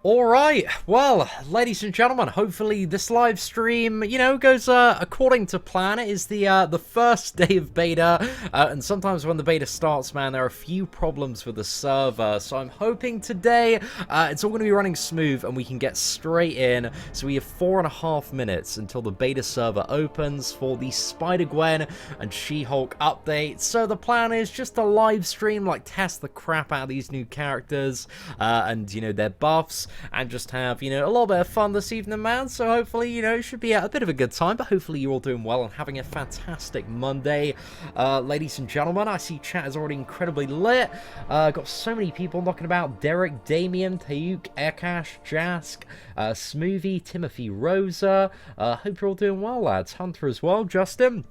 Alright, well, ladies and gentlemen, hopefully this live stream, goes according to plan. It is the first day of beta, and sometimes when the beta starts, man, there are a few problems with the server, so I'm hoping today it's all going to be running smooth and we can get straight in. So we have 4.5 minutes until the beta server opens for the Spider-Gwen and She-Hulk update. So the plan is just to live stream, like test the crap out of these new characters, and, their buffs, and just have, a little bit of fun this evening, man. So hopefully, it should be a bit of a good time, but hopefully you're all doing well and having a fantastic Monday. Ladies and gentlemen, I see chat is already incredibly lit. Got so many people knocking about. Derek, Damien, Tayuk, Ekash, Jask, Smoothie, Timothy, Rosa. Hope you're all doing well, lads. Hunter as well, Justin.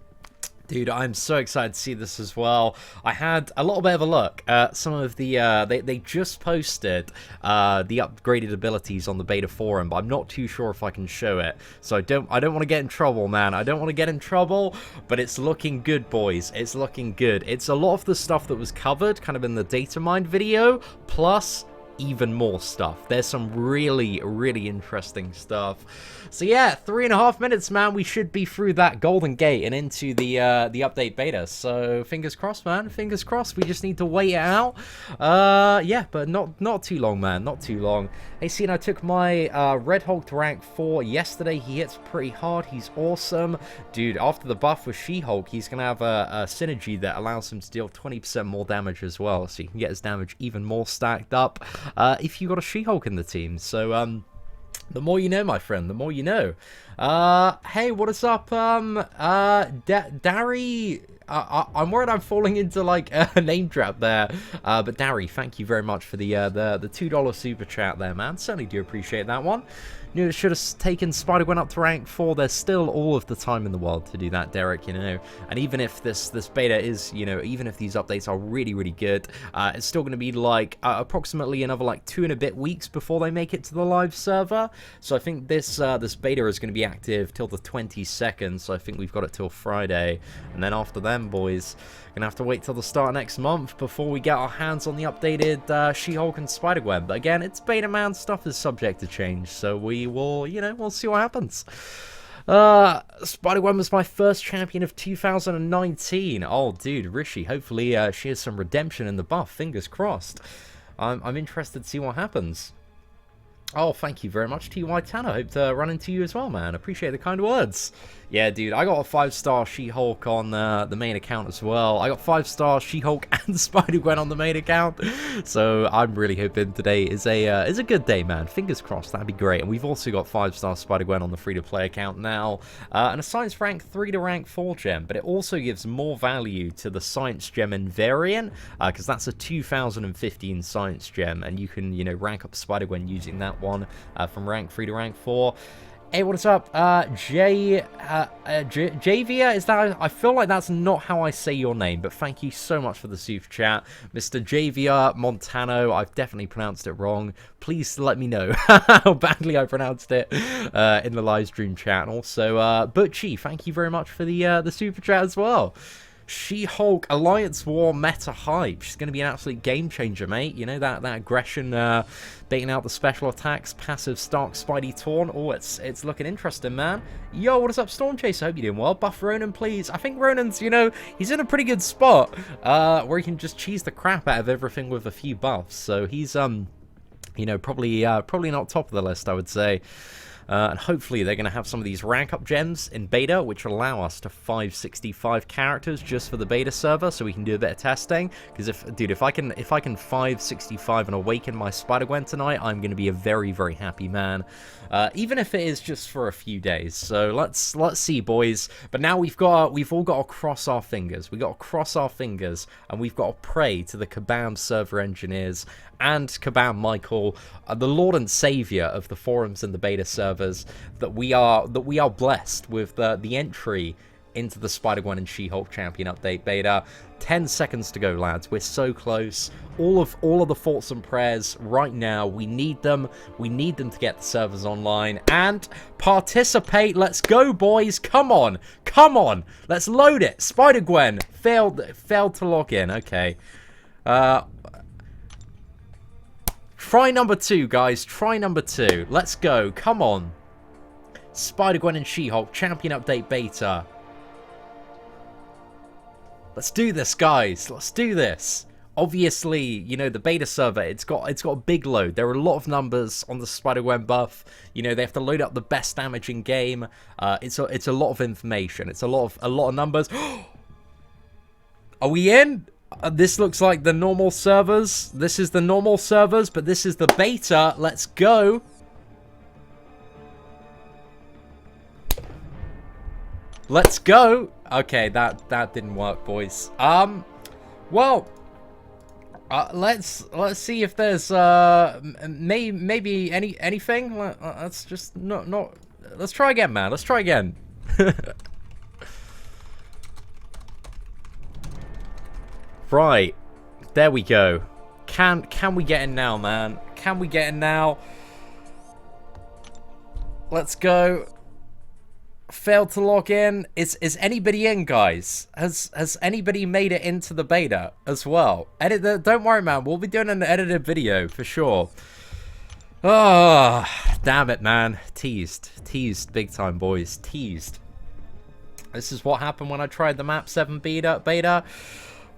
Dude, I'm so excited to see this as well. I had a little bit of a look at some of the, they just posted the upgraded abilities on the beta forum, but I'm not too sure if I can show it. So I don't want to get in trouble, man. I don't want to get in trouble, but it's looking good, boys. It's looking good. It's a lot of the stuff that was covered kind of in the data mine video, plus even more stuff. There's some really, really interesting stuff. So yeah, 3.5 minutes, man. We should be through that golden gate and into the update beta. So fingers crossed, man. Fingers crossed. We just need to wait it out. Yeah, but not too long, man. Not too long. Hey, Seatin, I took my Red Hulk to rank 4 yesterday. He hits pretty hard. He's awesome, dude. After the buff with She-Hulk, he's gonna have a synergy that allows him to deal 20% more damage as well. So you can get his damage even more stacked up if you got a She-Hulk in the team. So the more you know, my friend, the more you know. Hey, what is up, Dari? I'm worried I'm falling into, like, a name trap there. But Dari, thank you very much for the $2 super chat there, man. Certainly do appreciate that one. Knew it should have taken Spider-Gwen up to rank 4. There's still all of the time in the world to do that, Derek, And even if this beta is, even if these updates are really, really good, it's still going to be, like, approximately another, like, 2 and a bit weeks before they make it to the live server. So I think this beta is going to be active till the 22nd, so I think we've got it till Friday. And then after them, boys, gonna have to wait till the start of next month before we get our hands on the updated She-Hulk and Spider-Gwen. But again, it's beta, man. Stuff is subject to change, so we will, we'll see what happens. Spider-Gwen was my first champion of 2019. Oh, dude, Rishi, hopefully she has some redemption in the buff. Fingers crossed. I'm interested to see what happens. Oh, thank you very much, TY Tanner. Hope to run into you as well, man. Appreciate the kind words. Yeah, dude, I got a 5-star She-Hulk on the main account as well. I got 5-star She-Hulk and Spider-Gwen on the main account. So I'm really hoping today is a good day, man. Fingers crossed, that'd be great. And we've also got 5-star Spider-Gwen on the free-to-play account now. And a Science rank 3 to rank 4 gem. But it also gives more value to the Science gem invariant, because that's a 2015 Science gem. And you can, rank up Spider-Gwen using that one from rank 3 to rank 4. Hey, what is up? Javia, is that? I feel like that's not how I say your name, but thank you so much for the super chat. Mr. Javia Montano, I've definitely pronounced it wrong. Please let me know how badly I pronounced it in the live stream chat. And also, Butchie, thank you very much for the super chat as well. She-Hulk Alliance War meta hype. She's going to be an absolute game changer, mate. That aggression, baiting out the special attacks, passive Stark Spidey Torn. Oh, it's looking interesting, man. Yo, what is up, Storm Chaser? Hope you're doing well. Buff Ronan, please. I think Ronan's, he's in a pretty good spot where he can just cheese the crap out of everything with a few buffs. So he's, probably not top of the list, I would say. And hopefully they're going to have some of these rank up gems in beta, which allow us to 565 characters just for the beta server, so we can do a bit of testing. Because if I can 565 and awaken my Spider-Gwen tonight, I'm going to be a very, very happy man. Even if it is just for a few days. So let's see, boys. But now we've all got to cross our fingers. We've got to cross our fingers, and we've got to pray to the Kabam server engineers and Kabam Michael, the Lord and Savior of the forums and the beta servers, that we are blessed with the entry into the Spider-Gwen and She-Hulk Champion Update Beta. 10 seconds to go, lads. We're so close. All of the thoughts and prayers right now. We need them. We need them to get the servers online and participate. Let's go, boys. Come on. Come on. Let's load it. Spider-Gwen failed to log in. Okay. Try number 2, guys. Try number 2. Let's go. Come on. Spider-Gwen and She-Hulk Champion Update Beta. Let's do this, guys. Let's do this. Obviously, you know, the beta server, it's got a big load. There are a lot of numbers on the Spider-Gwen buff. You know, they have to load up the best damage in game. It's a lot of information. It's a lot of numbers. Are we in? This looks like the normal servers. This is the normal servers, but this is the beta. Let's go. Let's go. Okay, that didn't work, boys. Well, let's see if there's maybe anything. Let's just not. Let's try again, man. Let's try again. Right, there we go. Can we get in now, man? Can we get in now? Let's go. Failed to log in. Is anybody in, guys? Has anybody made it into the beta as well? Don't worry, man. We'll be doing an edited video for sure. Oh, damn it, man. Teased big time, boys. Teased. This is what happened when I tried the map 7 beta.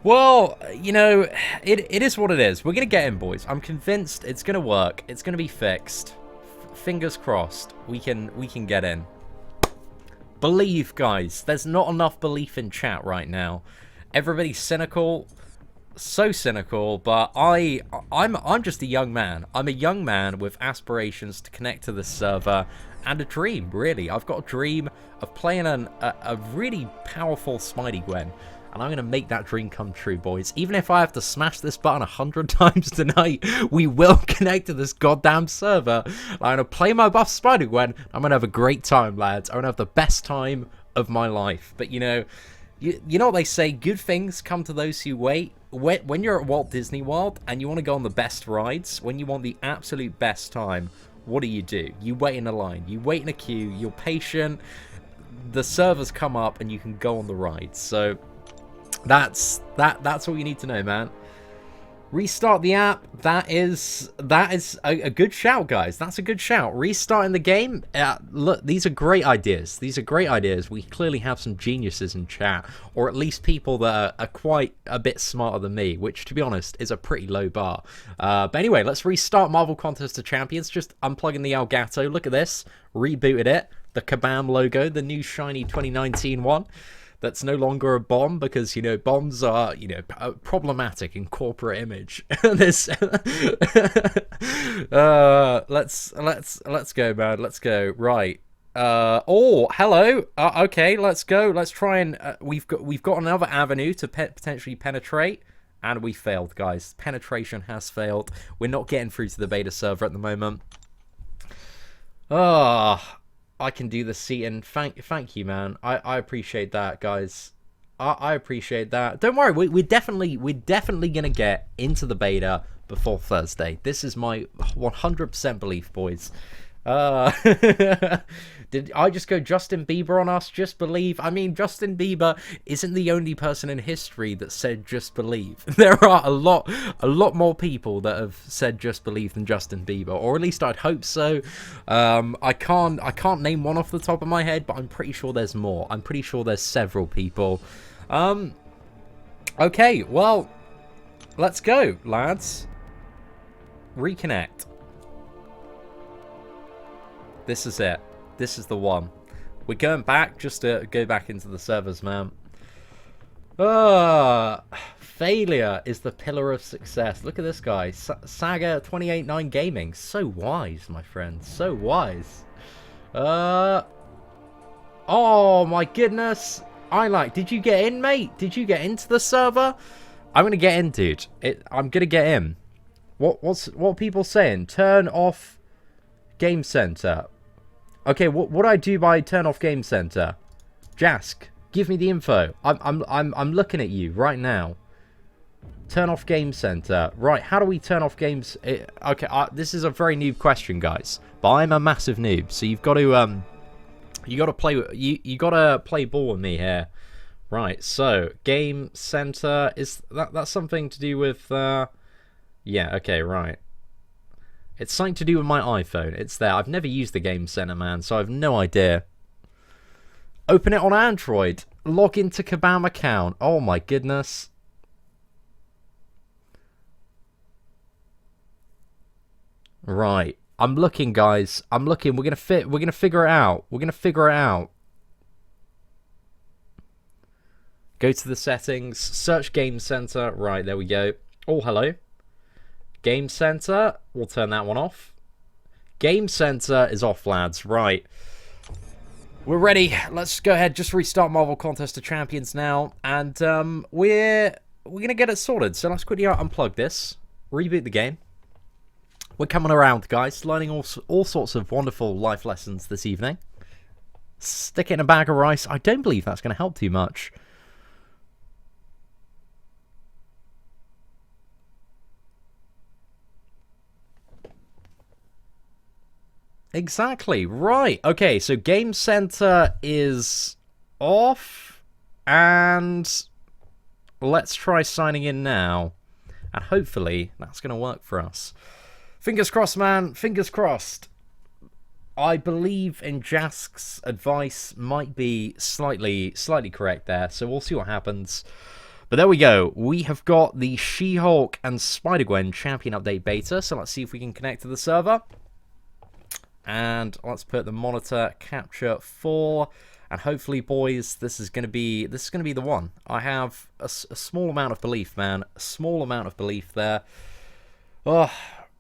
Well, you know, it is what it is. We're gonna get in, boys. I'm convinced it's gonna work. It's gonna be fixed. Fingers crossed. We can get in. Believe, guys. There's not enough belief in chat right now. Everybody's cynical, so cynical. But I'm just a young man. I'm a young man with aspirations to connect to this server and a dream. Really, I've got a dream of playing a really powerful Spider-Gwen. And I'm going to make that dream come true, boys. Even if I have to smash this button 100 times tonight, we will connect to this goddamn server. I'm going to play my buff Spider-Gwen. I'm going to have a great time, lads. I'm going to have the best time of my life. But, you know what they say? Good things come to those who wait. When you're at Walt Disney World and you want to go on the best rides, when you want the absolute best time, what do? You wait in a line. You wait in a queue. You're patient. The servers come up and you can go on the rides. So that's all you need to know, man. Restart the app. That is a good shout, guys. That's a good shout. Restarting the game. Look, these are great ideas. These are great ideas. We clearly have some geniuses in chat, or at least people that are quite a bit smarter than me, which, to be honest, is a pretty low bar. But anyway, let's restart Marvel Contest of Champions. Just unplugging the Elgato. Look at this. Rebooted it. The Kabam logo, the new shiny 2019 one. That's no longer a bomb because, you know, bombs are, you know, problematic in corporate image. This, let's go, man. Let's go. Right. Oh, hello. Okay, let's go. Let's try and we've got another avenue to potentially penetrate, and we failed, guys. Penetration has failed. We're not getting through to the beta server at the moment. I can do the Seatin. Thank you, man. I appreciate that, guys. I appreciate that. Don't worry, we're definitely gonna get into the beta before Thursday. This is my 100% belief, boys. Did I just go Justin Bieber on us? Just believe. I mean, Justin Bieber isn't the only person in history that said just believe. There are a lot more people that have said just believe than Justin Bieber, or at least I'd hope so. I can't name one off the top of my head, but I'm pretty sure there's more. I'm pretty sure there's several people. Okay, well, let's go, lads. Reconnect. This is it. This is the one. We're going back just to go back into the servers, man. Failure is the pillar of success. Look at this guy. Saga 289 Gaming. So wise, my friend. So wise. Oh my goodness. Did you get in, mate? Did you get into the server? I'm gonna get in, dude. I'm gonna get in. What are people saying? Turn off Game Center. Okay, what do I do by turn off Game Center? Jask, give me the info. I'm looking at you right now. Turn off Game Center. Right, how do we turn off games? Okay, this is a very noob question, guys. But I'm a massive noob, so you've got to you gotta play ball with me here. Right, so Game Center, is that's something to do with yeah, okay, right. It's something to do with my iPhone. It's there. I've never used the Game Center, man, so I have no idea. Open it on Android. Log into Kabam account. Oh my goodness. Right. I'm looking, guys. I'm looking. We're gonna figure it out. We're gonna figure it out. Go to the settings. Search Game Center. Right, there we go. Oh, hello. Game Center. We'll turn that one off. Game Center is off, lads. Right. We're ready. Let's go ahead. Just restart Marvel Contest of Champions now, and we're gonna get it sorted. So let's quickly unplug this, reboot the game. We're coming around, guys. Learning all sorts of wonderful life lessons this evening. Stick it in a bag of rice. I don't believe that's going to help too much. Exactly. Right. Okay, so Game Center is off. And let's try signing in now. And hopefully that's going to work for us. Fingers crossed, man. Fingers crossed. I believe in Jask's advice might be slightly correct there. So we'll see what happens. But there we go. We have got the She-Hulk and Spider-Gwen Champion Update Beta. So let's see if we can connect to the server. And let's put the monitor capture 4, and hopefully, boys, this is gonna be the one. I have a small amount of belief, man, a small amount of belief there. Oh,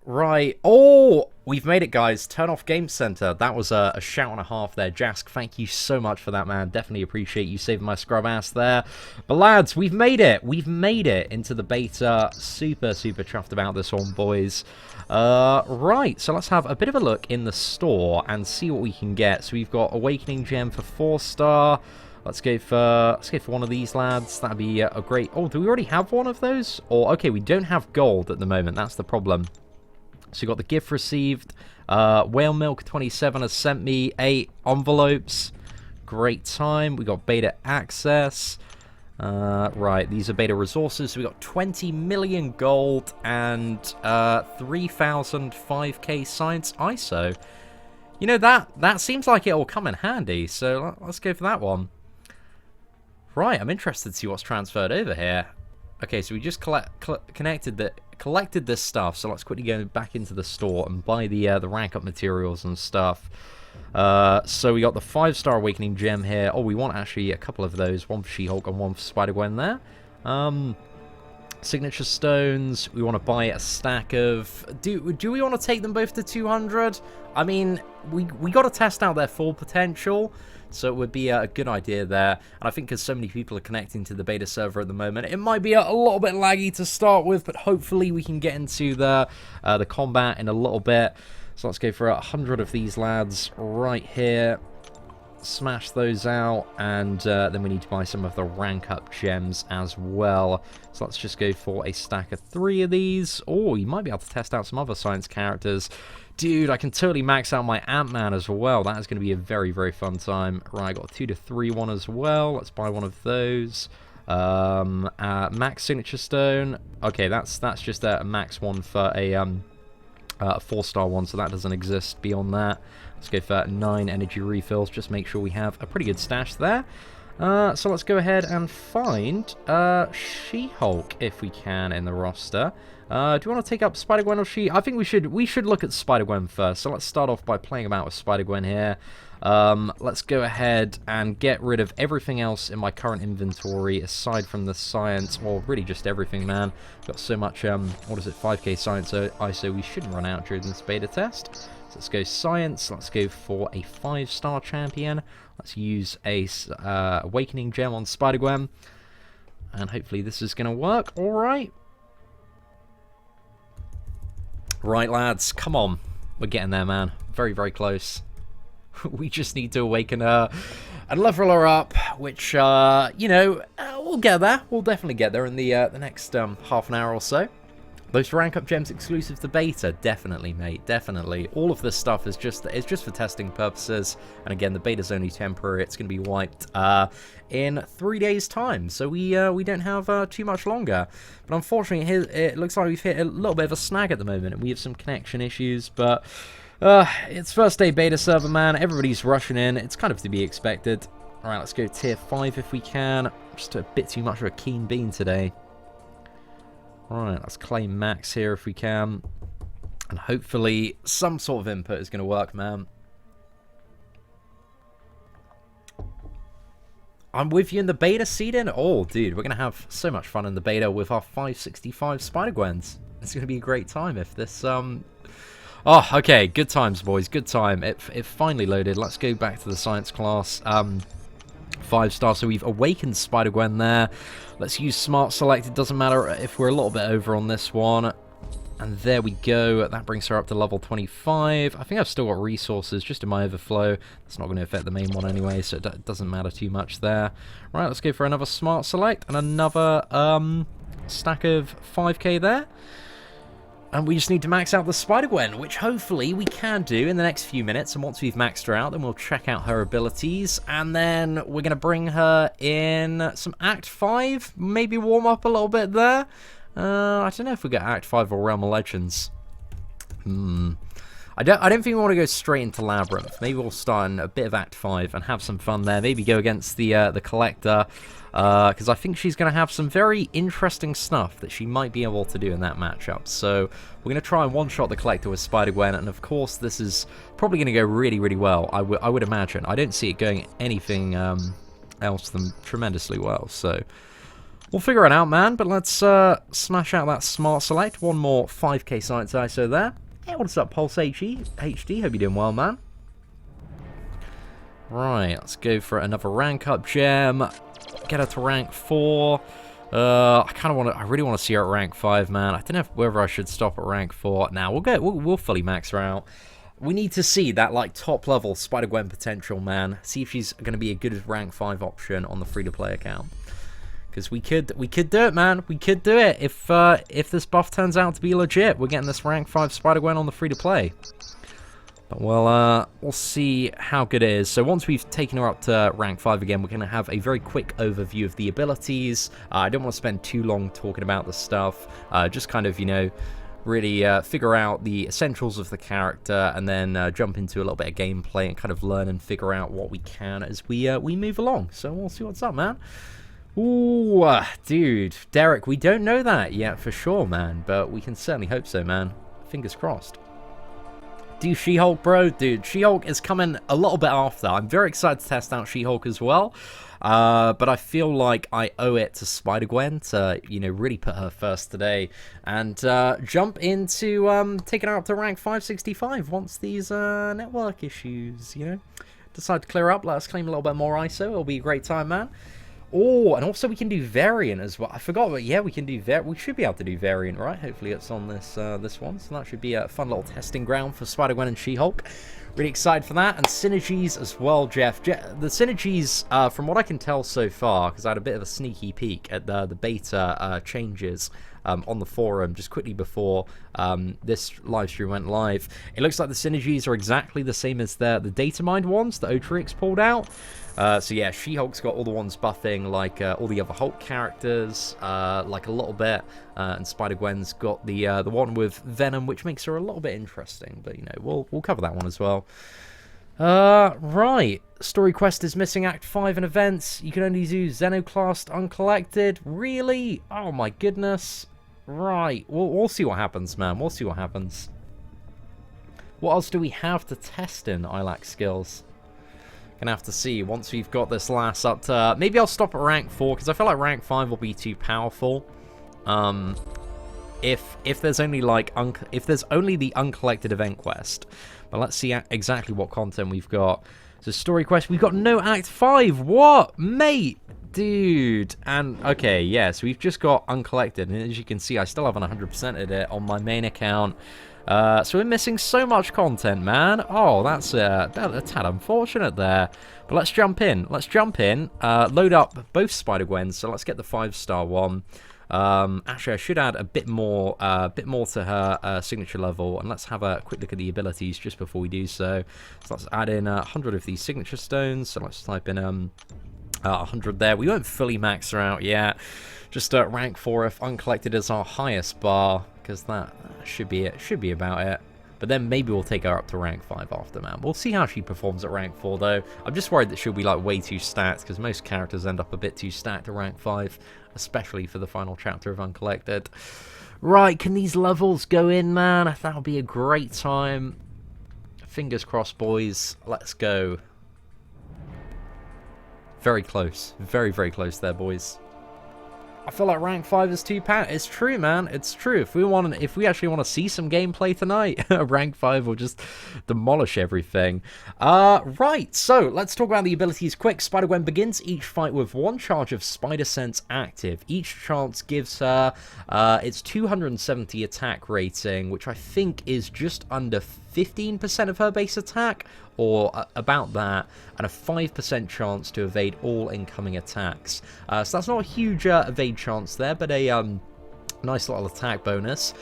right. Oh, we've made it, guys. Turn off Game Center. That was a shout and a half there, Jask. Thank you so much for that, man. Definitely appreciate you saving my scrub ass there. But lads, we've made it. We've made it into the beta. Super chuffed about this one, boys. Right, so let's have a bit of a look in the store and see what we can get. So we've got Awakening Gem for 4-star. Let's go for one of these, lads. That'd be a great... Oh, do we already have one of those? Or okay, we don't have gold at the moment. That's the problem. So we got the gift received. Whale Milk 27 has sent me 8 envelopes. Great time. We got beta access. Right, these are beta resources. So we got 20 million gold and 3,000 5K science ISO. You know, that seems like it will come in handy. So let's go for that one. Right, I'm interested to see what's transferred over here. Okay, so we just collected this stuff. So let's quickly go back into the store and buy the rank up materials and stuff. So we got the 5-star Awakening Gem here. Oh, we want actually a couple of those. One for She-Hulk and one for Spider-Gwen there. Signature Stones. We want to buy a stack of... Do we want to take them both to 200? I mean, we got to test out their full potential. So it would be a good idea there. And I think because so many people are connecting to the beta server at the moment, it might be a little bit laggy to start with. But hopefully we can get into the combat in a little bit. So let's go for 100 of these lads right here. Smash those out, and then we need to buy some of the rank up gems as well. So let's just go for a stack of 3 of these. Oh, you might be able to test out some other science characters. Dude, I can totally max out my Ant-Man as well. That is going to be a very fun time. Right, I got a 2 to 3 one as well. Let's buy one of those. Max Signature Stone. Okay, that's just a max one for a 4-star one, so that doesn't exist beyond that. Let's go for 9 energy refills. Just make sure we have a pretty good stash there. So let's go ahead and find She-Hulk if we can in the roster. Do you want to take up Spider-Gwen or She? I think we should look at Spider-Gwen first. So let's start off by playing about with Spider-Gwen here. Let's go ahead and get rid of everything else in my current inventory aside from the science, or really just everything, man. Got so much, what is it, 5K science ISO we shouldn't run out during this beta test. So let's go science. Let's go for a 5-star champion. Let's use a Awakening Gem on Spider-Gwen. And hopefully this is going to work. All right. Right, lads. Come on. We're getting there, man. Very close. We just need to awaken her and level her up, which, you know, we'll get there. We'll definitely get there in the next half an hour or so. Those rank up gems exclusive to beta, definitely, mate, definitely. All of this stuff is just for testing purposes, and again, the beta's only temporary. It's going to be wiped in 3 days' time, so we don't have too much longer. But unfortunately, it looks like we've hit a little bit of a snag at the moment, and we have some connection issues. But it's first day beta server, man. Everybody's rushing in. It's kind of to be expected. All right, let's go tier 5 if we can. Just a bit too much of a keen bean today. Alright, let's claim max here if we can. And hopefully some sort of input is going to work, man. I'm with you in the beta, Seatin. Oh, dude, we're going to have so much fun in the beta with our 565 Spider-Gwens. It's going to be a great time if this... Oh, okay, good times, boys, good time. It finally loaded. Let's go back to the science class. 5-star, so we've awakened Spider-Gwen there. Let's use Smart Select. It doesn't matter if we're a little bit over on this one. And there we go. That brings her up to level 25. I think I've still got resources just in my overflow. That's not going to affect the main one anyway, so it doesn't matter too much there. Right, let's go for another Smart Select and another stack of 5k there. And we just need to max out the Spider-Gwen, which hopefully we can do in the next few minutes. And once we've maxed her out, then we'll check out her abilities. And then we're going to bring her in some Act 5. Maybe warm up a little bit there. I don't know if we get Act 5 or Realm of Legends. I don't think we want to go straight into Labyrinth. Maybe we'll start in a bit of Act 5 and have some fun there. Maybe go against the Collector. Because I think she's going to have some very interesting stuff that she might be able to do in that matchup. So we're going to try and one-shot the Collector with Spider-Gwen, and of course this is probably going to go really, really well, I would imagine. I don't see it going anything else than tremendously well, so we'll figure it out, man. But let's smash out that Smart Select. One more 5k Science ISO there. Hey, what's up, Pulse HD? Hope you're doing well, man. Right, let's go for another rank up gem. Get her to rank 4. I really want to see her at rank 5, man. I don't know whether I should stop at rank 4. Now we'll fully max her out. We need to see that like top level Spider-Gwen potential, man. See if she's going to be a good rank 5 option on the free-to-play account. Because we could do it, man. We could do it if this buff turns out to be legit. We're getting this rank 5 Spider-Gwen on the free-to-play. But we'll see how good it is. So once we've taken her up to rank 5 again, we're going to have a very quick overview of the abilities. I don't want to spend too long talking about the stuff. Just kind of, you know, really figure out the essentials of the character, and then jump into a little bit of gameplay and kind of learn and figure out what we can as we move along. So we'll see what's up, man. Ooh, dude, Derek, we don't know that yet for sure, man, but we can certainly hope so, man. Fingers crossed. Do She-Hulk, bro? Dude, She-Hulk is coming a little bit after. I'm very excited to test out She-Hulk as well, but I feel like I owe it to Spider-Gwen to, you know, really put her first today and jump into taking her up to rank 565 once these network issues, you know, decide to clear up. Let us claim a little bit more ISO. It'll be a great time, man. Oh, and also we can do variant as well. I forgot, but yeah, we can do we should be able to do variant, right? Hopefully it's on this this one, so that should be a fun little testing ground for Spider-Gwen and She-Hulk. Really excited for that, and synergies as well, Jeff. The synergies, from what I can tell so far, because I had a bit of a sneaky peek at the beta changes on the forum just quickly before this live stream went live. It looks like the synergies are exactly the same as the data mined ones that Otrix pulled out. So yeah, She-Hulk's got all the ones buffing like all the other Hulk characters, like a little bit, and Spider-Gwen's got the one with Venom, which makes her a little bit interesting. But you know, we'll cover that one as well. Right, story quest is missing Act 5 and events. You can only do Xenoclast uncollected. Really? Oh my goodness. Right, we'll see what happens, man. We'll see what happens. What else do we have to test in ILAC skills? Gonna have to see once we've got this last up to... maybe I'll stop at rank 4, because I feel like rank 5 will be too powerful. If there's only like if there's only the uncollected event quest. But let's see exactly what content we've got. So story quest, we've got no Act 5. What, mate? Dude. And okay, yeah, so we've just got uncollected, and as you can see, I still haven't 100%ed it on my main account. So we're missing so much content, man. Oh, that's a tad unfortunate there. But let's jump in. Let's jump in. Load up both Spider-Gwens. So let's get the 5-star one. Actually, I should add a bit more to her signature level, and let's have a quick look at the abilities just before we do so. So let's add in 100 of these signature stones. So let's type in 100 there. We won't fully max her out yet. Just rank 4 if uncollected is our highest bar, because that should be it. Should be about it. But then maybe we'll take her up to rank 5 after, man. We'll see how she performs at rank 4, though. I'm just worried that she'll be, like, way too stacked, because most characters end up a bit too stacked at rank 5, especially for the final chapter of Uncollected. Right, can these levels go in, man? That'll be a great time. Fingers crossed, boys. Let's go. Very close. Very, very close there, boys. I feel like rank 5 is too pat. It's true, man. It's true. If we actually want to see some gameplay tonight, rank 5 will just demolish everything. Right, so let's talk about the abilities quick. Spider-Gwen begins each fight with 1 charge of Spider Sense active. Each chance gives her its 270 attack rating, which I think is just under 15% of her base attack, or about that, and a 5% chance to evade all incoming attacks. So that's not a huge evade chance there, but a nice little attack bonus.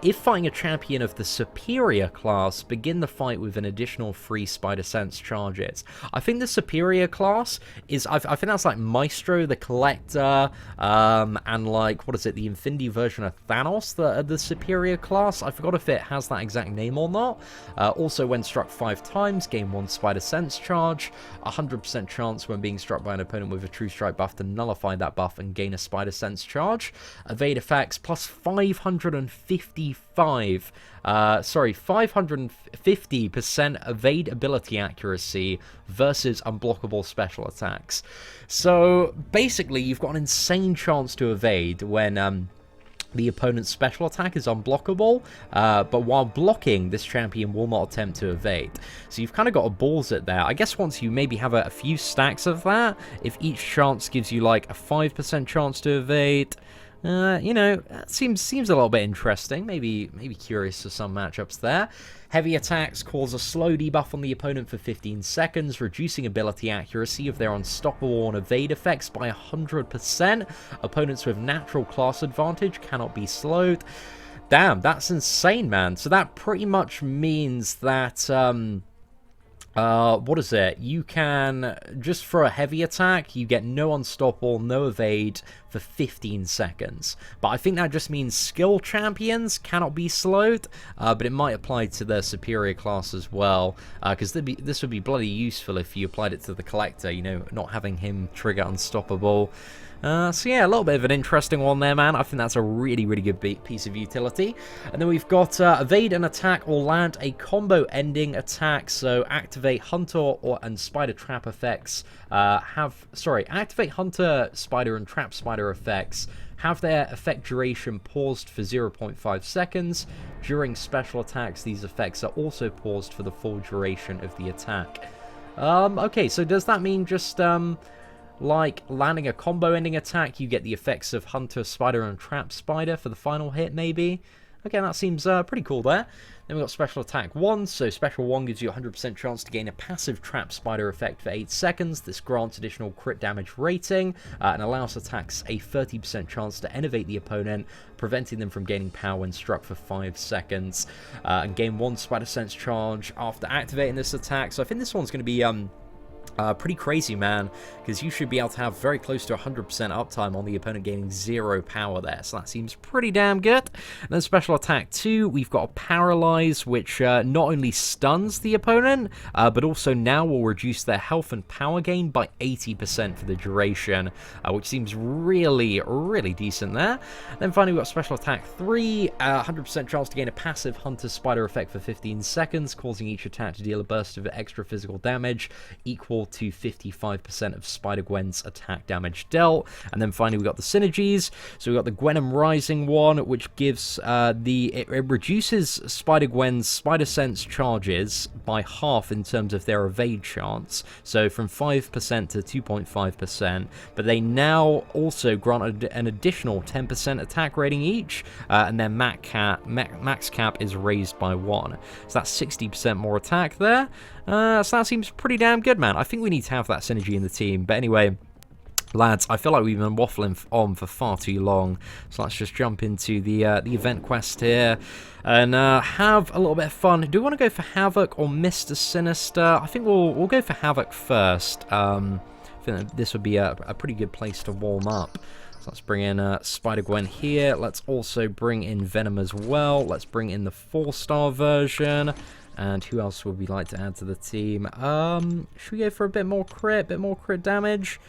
If fighting a champion of the superior class, begin the fight with an additional 3 Spider Sense charges. I think the superior class is, I think that's like Maestro, the Collector, and like, what is it, the Infinity version of Thanos, the superior class. I forgot if it has that exact name or not. Also, when struck 5 times, gain 1 Spider Sense charge. 100% chance when being struck by an opponent with a True Strike buff to nullify that buff and gain a Spider Sense charge. Evade effects plus 550% evade ability accuracy versus unblockable special attacks. So basically, you've got an insane chance to evade when the opponent's special attack is unblockable, but while blocking, this champion will not attempt to evade. So you've kind of got a balls it there. I guess once you maybe have a few stacks of that, if each chance gives you like a 5% chance to evade, you know, seems a little bit interesting. Maybe curious for some matchups there. Heavy attacks cause a slow debuff on the opponent for 15 seconds, reducing ability accuracy of their unstoppable and evade effects by 100%. Opponents with natural class advantage cannot be slowed. Damn, that's insane, man. So that pretty much means that what is it? You can, just for a heavy attack, you get no unstoppable, no evade for 15 seconds. But I think that just means skill champions cannot be slowed, but it might apply to their superior class as well, because this would be bloody useful if you applied it to the Collector, you know, not having him trigger unstoppable. So yeah, a little bit of an interesting one there, man. I think that's a really, really good piece of utility. And then we've got evade an attack or land a combo-ending attack. So activate Hunter and Spider Trap effects. Activate Hunter, Spider, and Trap Spider effects. Have their effect duration paused for 0.5 seconds. During special attacks, these effects are also paused for the full duration of the attack. Okay, so does that mean just like landing a combo ending attack, you get the effects of Hunter, Spider, and Trap Spider for the final hit, maybe? Okay, that seems pretty cool there. Then we've got Special Attack 1, so Special 1 gives you a 100% chance to gain a passive Trap Spider effect for 8 seconds. This grants additional crit damage rating, and allows attacks a 30% chance to innovate the opponent, preventing them from gaining power when struck for 5 seconds. And gain 1 Spider Sense charge after activating this attack, so I think this one's going to be pretty crazy, man, because you should be able to have very close to 100% uptime on the opponent gaining 0 power there, so that seems pretty damn good. And then Special Attack 2, we've got a Paralyze, which not only stuns the opponent, but also now will reduce their health and power gain by 80% for the duration, which seems really, really decent there. Then finally, we've got Special Attack 3, 100% chance to gain a passive Hunter Spider effect for 15 seconds, causing each attack to deal a burst of extra physical damage equal to 55% of Spider-Gwen's attack damage dealt. And then finally we got the synergies. So we got the Gwenum Rising one, which gives it reduces Spider-Gwen's Spider Sense charges by half in terms of their evade chance, so from 5% to 2.5%, but they now also grant an additional 10% attack rating each, and their max cap is raised by 1, so that's 60% more attack there. So that seems pretty damn good, man. I think we need to have that synergy in the team. But anyway, Lads, I feel like we've been waffling on for far too long, so let's just jump into the event quest here and have a little bit of fun. Do we want to go for Havoc or Mr. Sinister? I think we'll go for Havoc first. I think that this would be a pretty good place to warm up. So let's bring in Spider-Gwen here. Let's also bring in Venom as well. Let's bring in the 4-star version. And who else would we like to add to the team? Should we go for a bit more crit damage?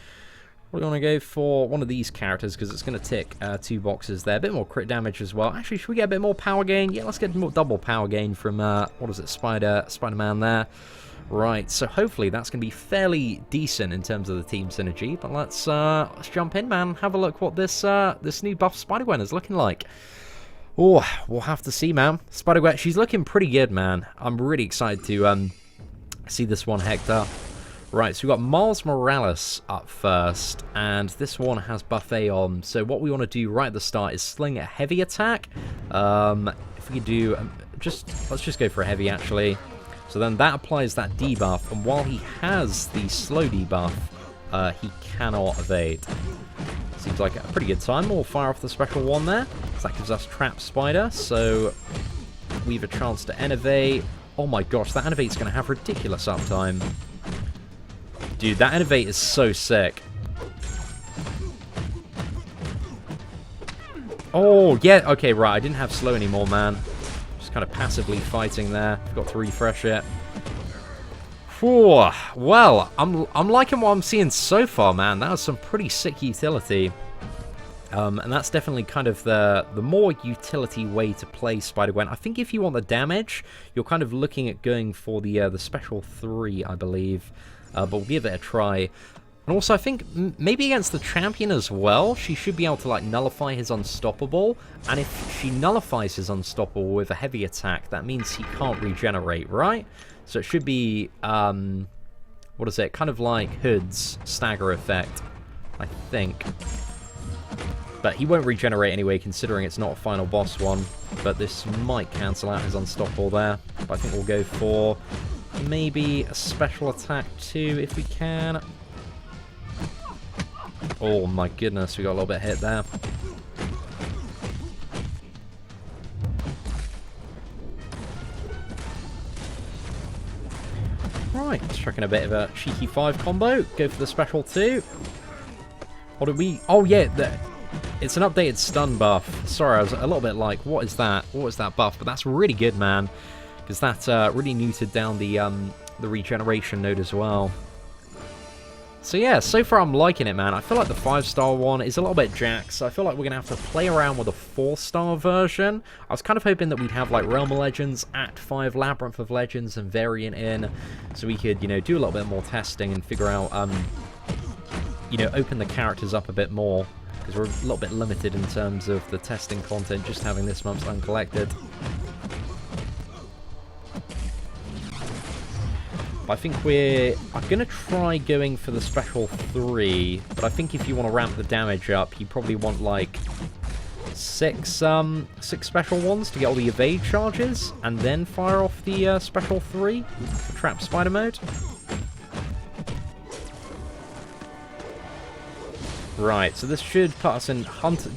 We want to go for one of these characters because it's going to tick 2 boxes there. A bit more crit damage as well. Actually, should we get a bit more power gain? Yeah, let's get more double power gain from, what is it, Spider-Man there. Right, so hopefully that's going to be fairly decent in terms of the team synergy. But let's jump in, man. Have a look what this new buff Spider-Gwen is looking like. Oh, we'll have to see, man. Spider-Gwen, she's looking pretty good, man. I'm really excited to see this one hecked up. Right, so we've got Miles Morales up first, and this one has buffet on. So what we want to do right at the start is sling a heavy attack. If we could do, let's just go for a heavy, actually. So then that applies that debuff, and while he has the slow debuff, he cannot evade. Seems like a pretty good time. We'll fire off the special one there. So that gives us Trap Spider, so we have a chance to innovate. Oh my gosh, that innovate's going to have ridiculous uptime. Dude, that innovate is so sick. Oh, yeah. Okay, right. I didn't have slow anymore, man. Just kind of passively fighting there. Forgot to refresh it. Whew. Well, I'm liking what I'm seeing so far, man. That was some pretty sick utility. And that's definitely kind of the more utility way to play Spider-Gwen. I think if you want the damage, you're kind of looking at going for the special 3, I believe. But we'll give it a try. And also, I think maybe against the champion as well, she should be able to, like, nullify his unstoppable. And if she nullifies his unstoppable with a heavy attack, that means he can't regenerate, right? So it should be, what is it? Kind of like Hood's stagger effect, I think. But he won't regenerate anyway, considering it's not a final boss one. But this might cancel out his unstoppable there. But I think we'll go for maybe a special attack too, if we can. Oh my goodness, we got a little bit hit there. Right, let's chuck in a bit of a cheeky 5 combo. Go for the special 2. What did we... Oh yeah, it's an updated stun buff. Sorry, I was a little bit like, what is that? What is that buff? But that's really good, man. Because that really neutered down the regeneration node as well. So yeah, so far I'm liking it, man. I feel like the 5-star one is a little bit jacked, so I feel like we're going to have to play around with a 4-star version. I was kind of hoping that we'd have like Realm of Legends, Act 5, Labyrinth of Legends, and Variant in, so we could, you know, do a little bit more testing and figure out, you know, open the characters up a bit more, because we're a little bit limited in terms of the testing content, just having this month's uncollected. I think I'm going to try going for the special 3, but I think if you want to ramp the damage up, you probably want like 6 special ones to get all the evade charges, and then fire off the special 3 for Trap Spider mode. Right, so this should put us in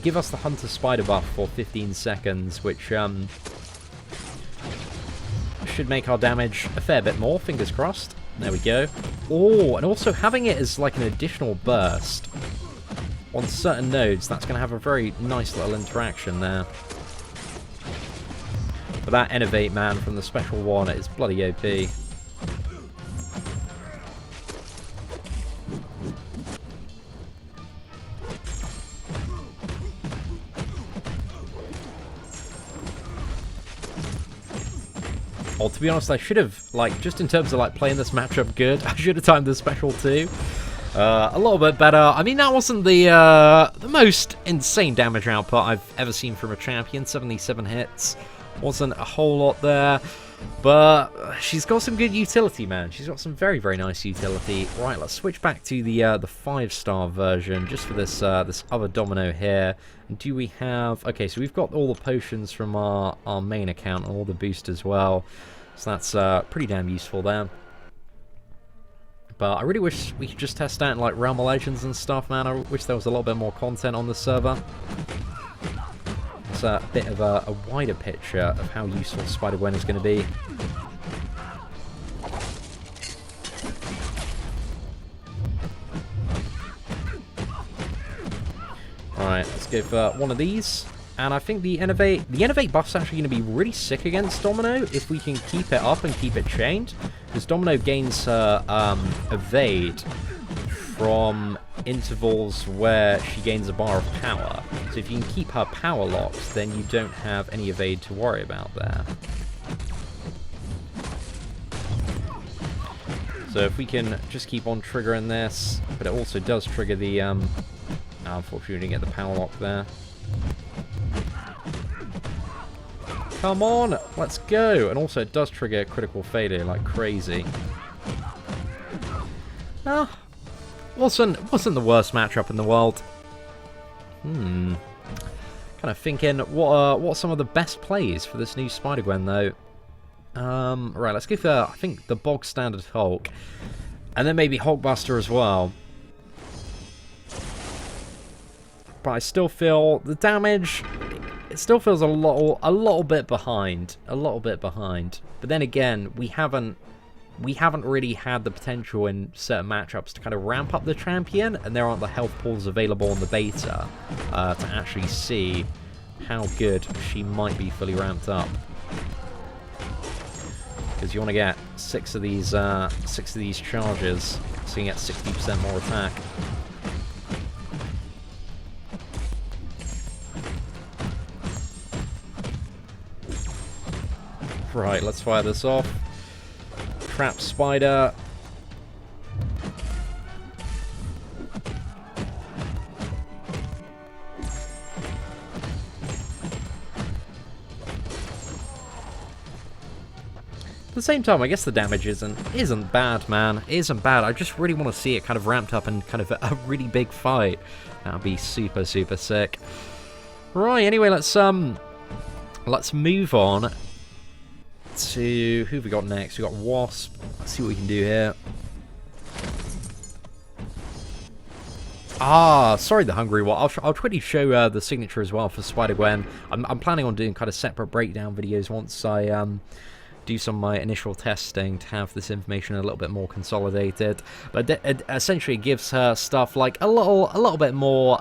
give us the Hunter Spider buff for 15 seconds, which should make our damage a fair bit more, fingers crossed. There we go. Oh, and also having it as like an additional burst on certain nodes, that's going to have a very nice little interaction there. But that innovate, man, from the special one is bloody OP. Oh, to be honest, I should have, like, just in terms of, like, playing this matchup good, I should have timed the special too. A little bit better. I mean, that wasn't the most insane damage output I've ever seen from a champion. 77 hits. Wasn't a whole lot there. But she's got some good utility, man. She's got some very, very nice utility. Right, let's switch back to the 5-star version, just for this this other domino here. And do we have... Okay, so we've got all the potions from our main account and all the boosts as well. So that's pretty damn useful there. But I really wish we could just test out in, like, Realm of Legends and stuff, man. I wish there was a little bit more content on the server. It's a bit of a wider picture of how useful Spider-Gwen is going to be. Alright, let's go for one of these. And I think the Innovate buff's actually going to be really sick against Domino if we can keep it up and keep it chained. Because Domino gains her Evade from intervals where she gains a bar of power. So if you can keep her power locked, then you don't have any Evade to worry about there. So if we can just keep on triggering this, but it also does trigger the... unfortunately, we didn't get the power lock there. Come on, let's go. And also it does trigger critical failure like crazy. No, wasn't the worst matchup in the world. Kind of thinking what are some of the best plays for this new Spider-Gwen though. Right, let's go for I think the bog standard Hulk. And then maybe Hulkbuster as well. But I still feel the damage, it still feels a little bit behind. But then again, we haven't really had the potential in certain matchups to kind of ramp up the champion, and there aren't the health pools available on the beta to actually see how good she might be fully ramped up. Because you want to get six of these charges, so you get 60% more attack. Right, let's fire this off. Trap Spider. At the same time, I guess the damage isn't bad, man. It isn't bad. I just really want to see it kind of ramped up and kind of a really big fight. That would be super, super sick. Right, anyway, let's move on to who have we got next? We got Wasp. Let's see what we can do here. Sorry, the Hungry one. I'll quickly show the signature as well for Spider-Gwen. I'm planning on doing kind of separate breakdown videos once I do some of my initial testing to have this information a little bit more consolidated. But essentially, it gives her stuff like a little bit more.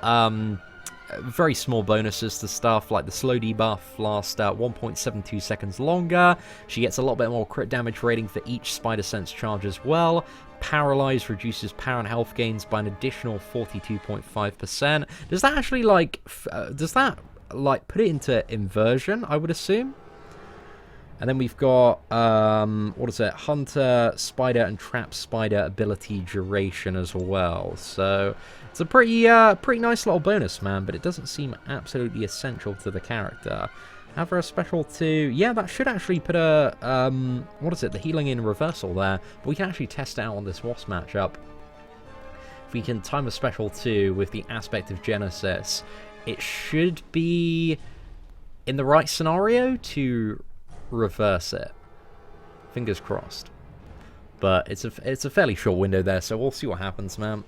Very small bonuses to stuff like the slow debuff lasts 1.72 seconds longer. She gets a little bit more crit damage rating for each Spider Sense charge as well. Paralyze reduces power and health gains by an additional 42.5%. Does that actually put it into inversion, I would assume? And then we've got, what is it? Hunter, Spider, and Trap Spider ability duration as well. So it's a pretty nice little bonus, man, but it doesn't seem absolutely essential to the character. Have a special 2. Yeah, that should actually put a, what is it? The healing in reversal there. But we can actually test it out on this Wasp matchup. If we can time a special 2 with the aspect of Genesis, it should be in the right scenario to reverse it. Fingers crossed. But it's a fairly short window there, so we'll see what happens, man.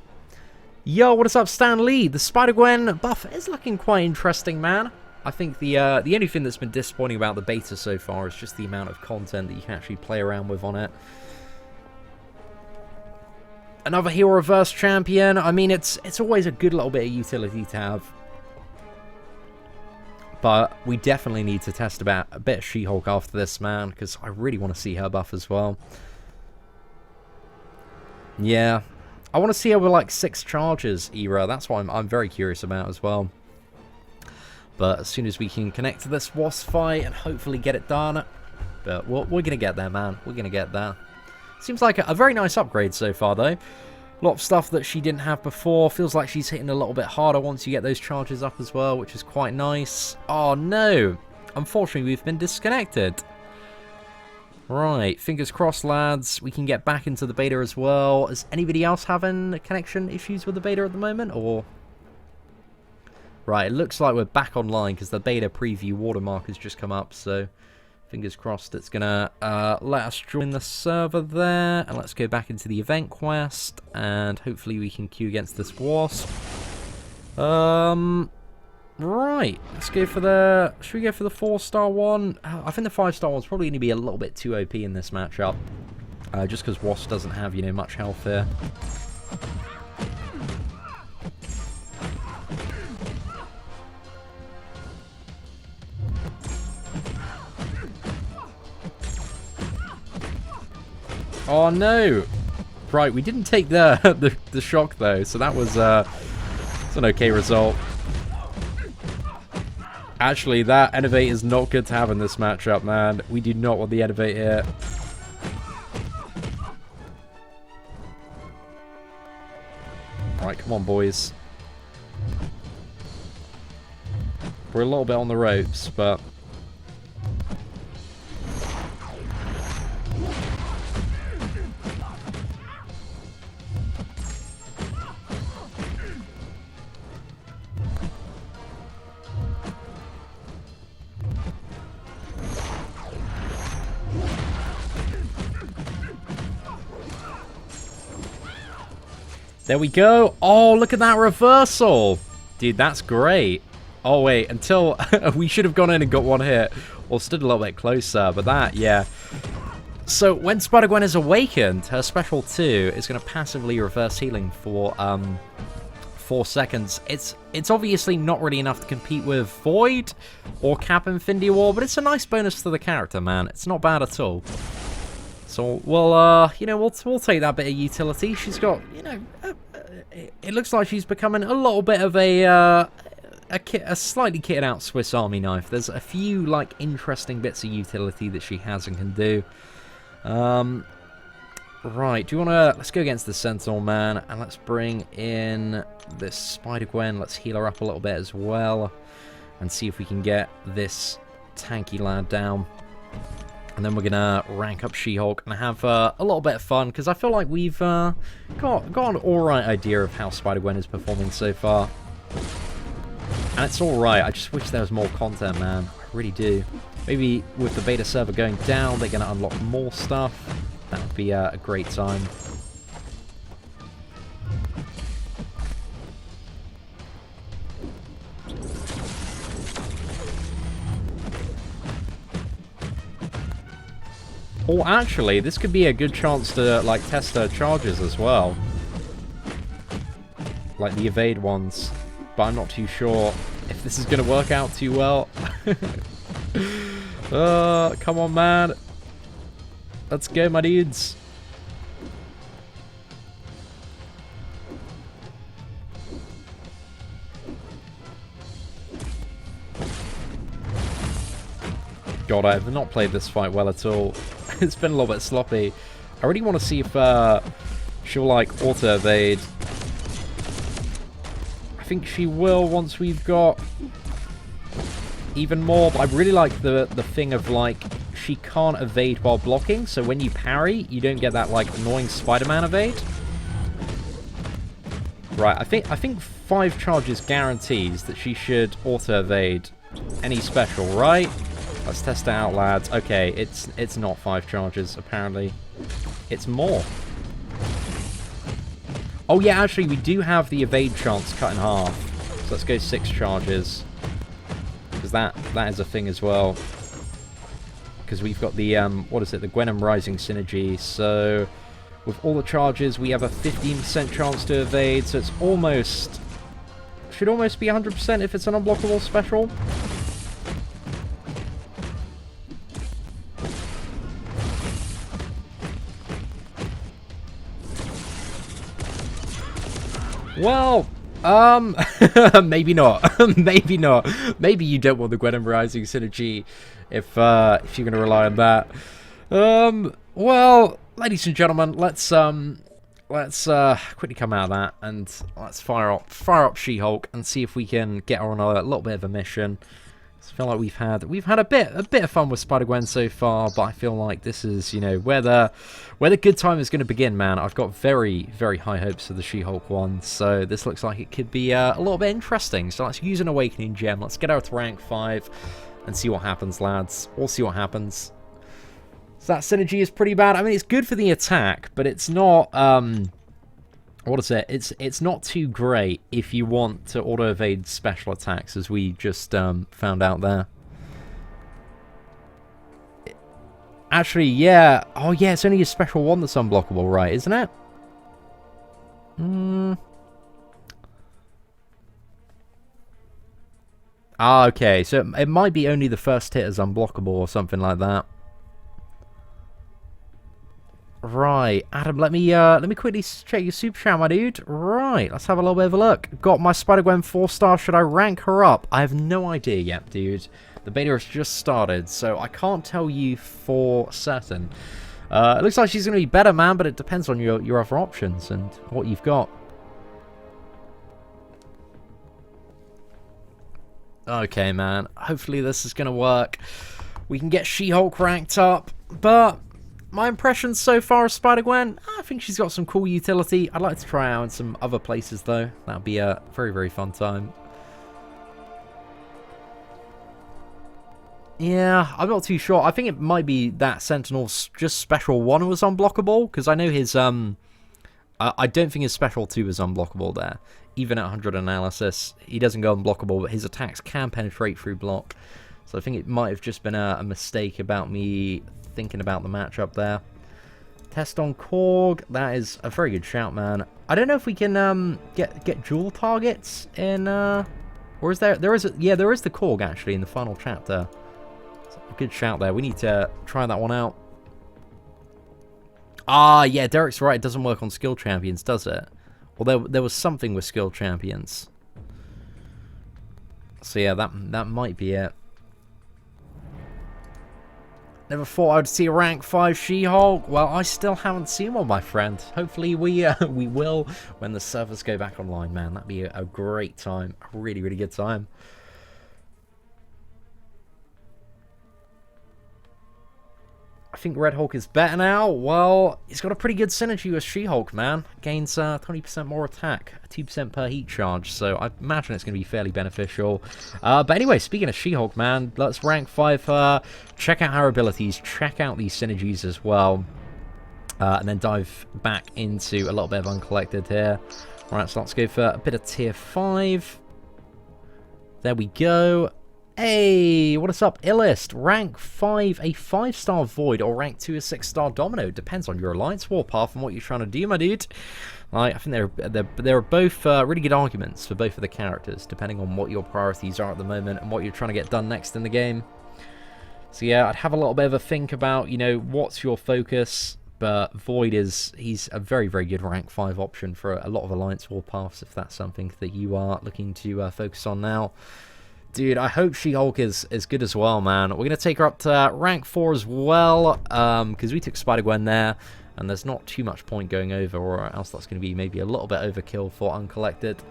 Yo, what is up, Stan Lee? The Spider-Gwen buff is looking quite interesting, man. I think the only thing that's been disappointing about the beta so far is just the amount of content that you can actually play around with on it. Another hero reverse champion. I mean, it's always a good little bit of utility to have. But we definitely need to test about a bit of She-Hulk after this, man, because I really want to see her buff as well. Yeah, I want to see her with like 6 charges era. That's what I'm very curious about as well. But as soon as we can connect to this Wasp fight and hopefully get it done, but we're going to get there, man. We're going to get there. Seems like a very nice upgrade so far, though. A lot of stuff that she didn't have before. Feels like she's hitting a little bit harder once you get those charges up as well, which is quite nice. Oh, no. Unfortunately, we've been disconnected. Right. Fingers crossed, lads. We can get back into the beta as well. Is anybody else having connection issues with the beta at the moment, or... Right, it looks like we're back online because the beta preview watermark has just come up, so Fingers crossed it's gonna let us join the server there. And let's go back into the event quest. And hopefully we can queue against this wasp. Right, let's go for the... Should we go for the 4-star one? I think the 5-star one's probably going to be a little bit too OP in this matchup. Just because Wasp doesn't have, you know, much health here. Oh no! Right, we didn't take the shock though, so that was it's an okay result. Actually, that Innovate is not good to have in this matchup, man. We do not want the Innovate here. Right, come on, boys. We're a little bit on the ropes, but... There we go. Oh, look at that reversal. Dude, that's great. Oh, wait, until... we should have gone in and got one hit. Or stood a little bit closer, but that, yeah. So, when Spider-Gwen is awakened, her special 2 is going to passively reverse healing for 4 seconds. It's obviously not really enough to compete with Void or Cap Infinity War, but it's a nice bonus to the character, man. It's not bad at all. So, well, you know, we'll take that bit of utility. She's got, you know, it looks like she's becoming a little bit of a slightly kitted out Swiss Army knife. There's a few, like, interesting bits of utility that she has and can do. Right, do you want to... Let's go against the Sentinel Man, and let's bring in this Spider-Gwen. Let's heal her up a little bit as well, and see if we can get this tanky lad down. And then we're going to rank up She-Hulk and have a little bit of fun, because I feel like we've got an alright idea of how Spider-Gwen is performing so far. And it's alright, I just wish there was more content, man. I really do. Maybe with the beta server going down, they're going to unlock more stuff. That would be a great time. Or actually, this could be a good chance to, like, test her charges as well. Like the evade ones. But I'm not too sure if this is going to work out too well. Come on, man. Let's go, my dudes. God, I have not played this fight well at all. It's been a little bit sloppy. I really want to see if she'll, like, auto-evade. I think she will once we've got even more, but I really like the thing of, like, she can't evade while blocking, so when you parry, you don't get that, like, annoying Spider-Man evade. Right, I think 5 charges guarantees that she should auto-evade any special, right? Let's test it out, lads. Okay, it's not 5 charges, apparently. It's more. Oh, yeah, actually, we do have the evade chance cut in half. So let's go 6 charges. Because that is a thing as well. Because we've got the, what is it? The Gwen Rising synergy. So, with all the charges, we have a 15% chance to evade. So it's almost... should almost be 100% if it's an unblockable special. Well, maybe not. Maybe not. Maybe you don't want the Gwen Rising synergy if you're going to rely on that. Well, ladies and gentlemen, let's quickly come out of that and let's fire up She-Hulk and see if we can get her on a little bit of a mission. I feel like we've had a bit of fun with Spider-Gwen so far, but I feel like this is, you know, where the good time is going to begin, man. I've got very, very high hopes for the She-Hulk one, so this looks like it could be a little bit interesting. So let's use an Awakening Gem. Let's get her to rank 5. and see what happens, lads. We'll see what happens. So that synergy is pretty bad. I mean, it's good for the attack, but it's not, what is it? It's not too great if you want to auto-evade special attacks, as we just found out there. Actually, yeah. Oh, yeah, it's only a special one that's unblockable, right, isn't it? Ah, okay. So it might be only the first hit is unblockable or something like that. Right, Adam, let me quickly check your super chat, my dude. Right, let's have a little bit of a look. Got my Spider-Gwen 4-star. Should I rank her up? I have no idea yet, dude. The beta has just started, so I can't tell you for certain. It looks like she's going to be better, man, but it depends on your other options and what you've got. Okay, man. Hopefully this is going to work. We can get She-Hulk ranked up, but my impressions so far of Spider-Gwen, I think she's got some cool utility. I'd like to try out in some other places, though. That would be a very, very fun time. Yeah, I'm not too sure. I think it might be that Sentinel's just Special 1 was unblockable, because I know his, I don't think his Special 2 is unblockable there. Even at 100 analysis, he doesn't go unblockable, but his attacks can penetrate through block. So I think it might have just been a mistake about me thinking about the matchup there. Test on Korg, that is a very good shout, man. I don't know if we can get dual targets in, or is there is the Korg actually in the final chapter. A good shout there. We need to try that one out. Ah, yeah, Derek's right. It doesn't work on skill champions, does it? Well, there was something with skill champions. So yeah, that might be it. Never thought I'd see a rank 5 She-Hulk. Well, I still haven't seen one, my friend. Hopefully we will when the servers go back online, man. That'd be a great time. A really, really good time. I think Red Hulk is better now. Well, he's got a pretty good synergy with She-Hulk, man. Gains 20% more attack, 2% per heat charge, so I imagine it's going to be fairly beneficial. But anyway, speaking of She-Hulk, man, let's rank 5 her. Check out her abilities, check out these synergies as well. And then dive back into a little bit of uncollected here. Alright, so let's go for a bit of tier 5. There we go. Hey, what is up, Illist? Rank 5, a 5-star Void, or rank 2, a 6-star Domino. Depends on your Alliance Warpath and what you're trying to do, my dude. I think there are both really good arguments for both of the characters, depending on what your priorities are at the moment and what you're trying to get done next in the game. So yeah, I'd have a little bit of a think about, you know, what's your focus. But Void he's a very, very good rank 5 option for a lot of Alliance Warpaths, if that's something that you are looking to focus on now. Dude, I hope She-Hulk is good as well, man. We're going to take her up to rank 4 as well, because we took Spider-Gwen there, and there's not too much point going over, or else that's going to be maybe a little bit overkill for uncollected.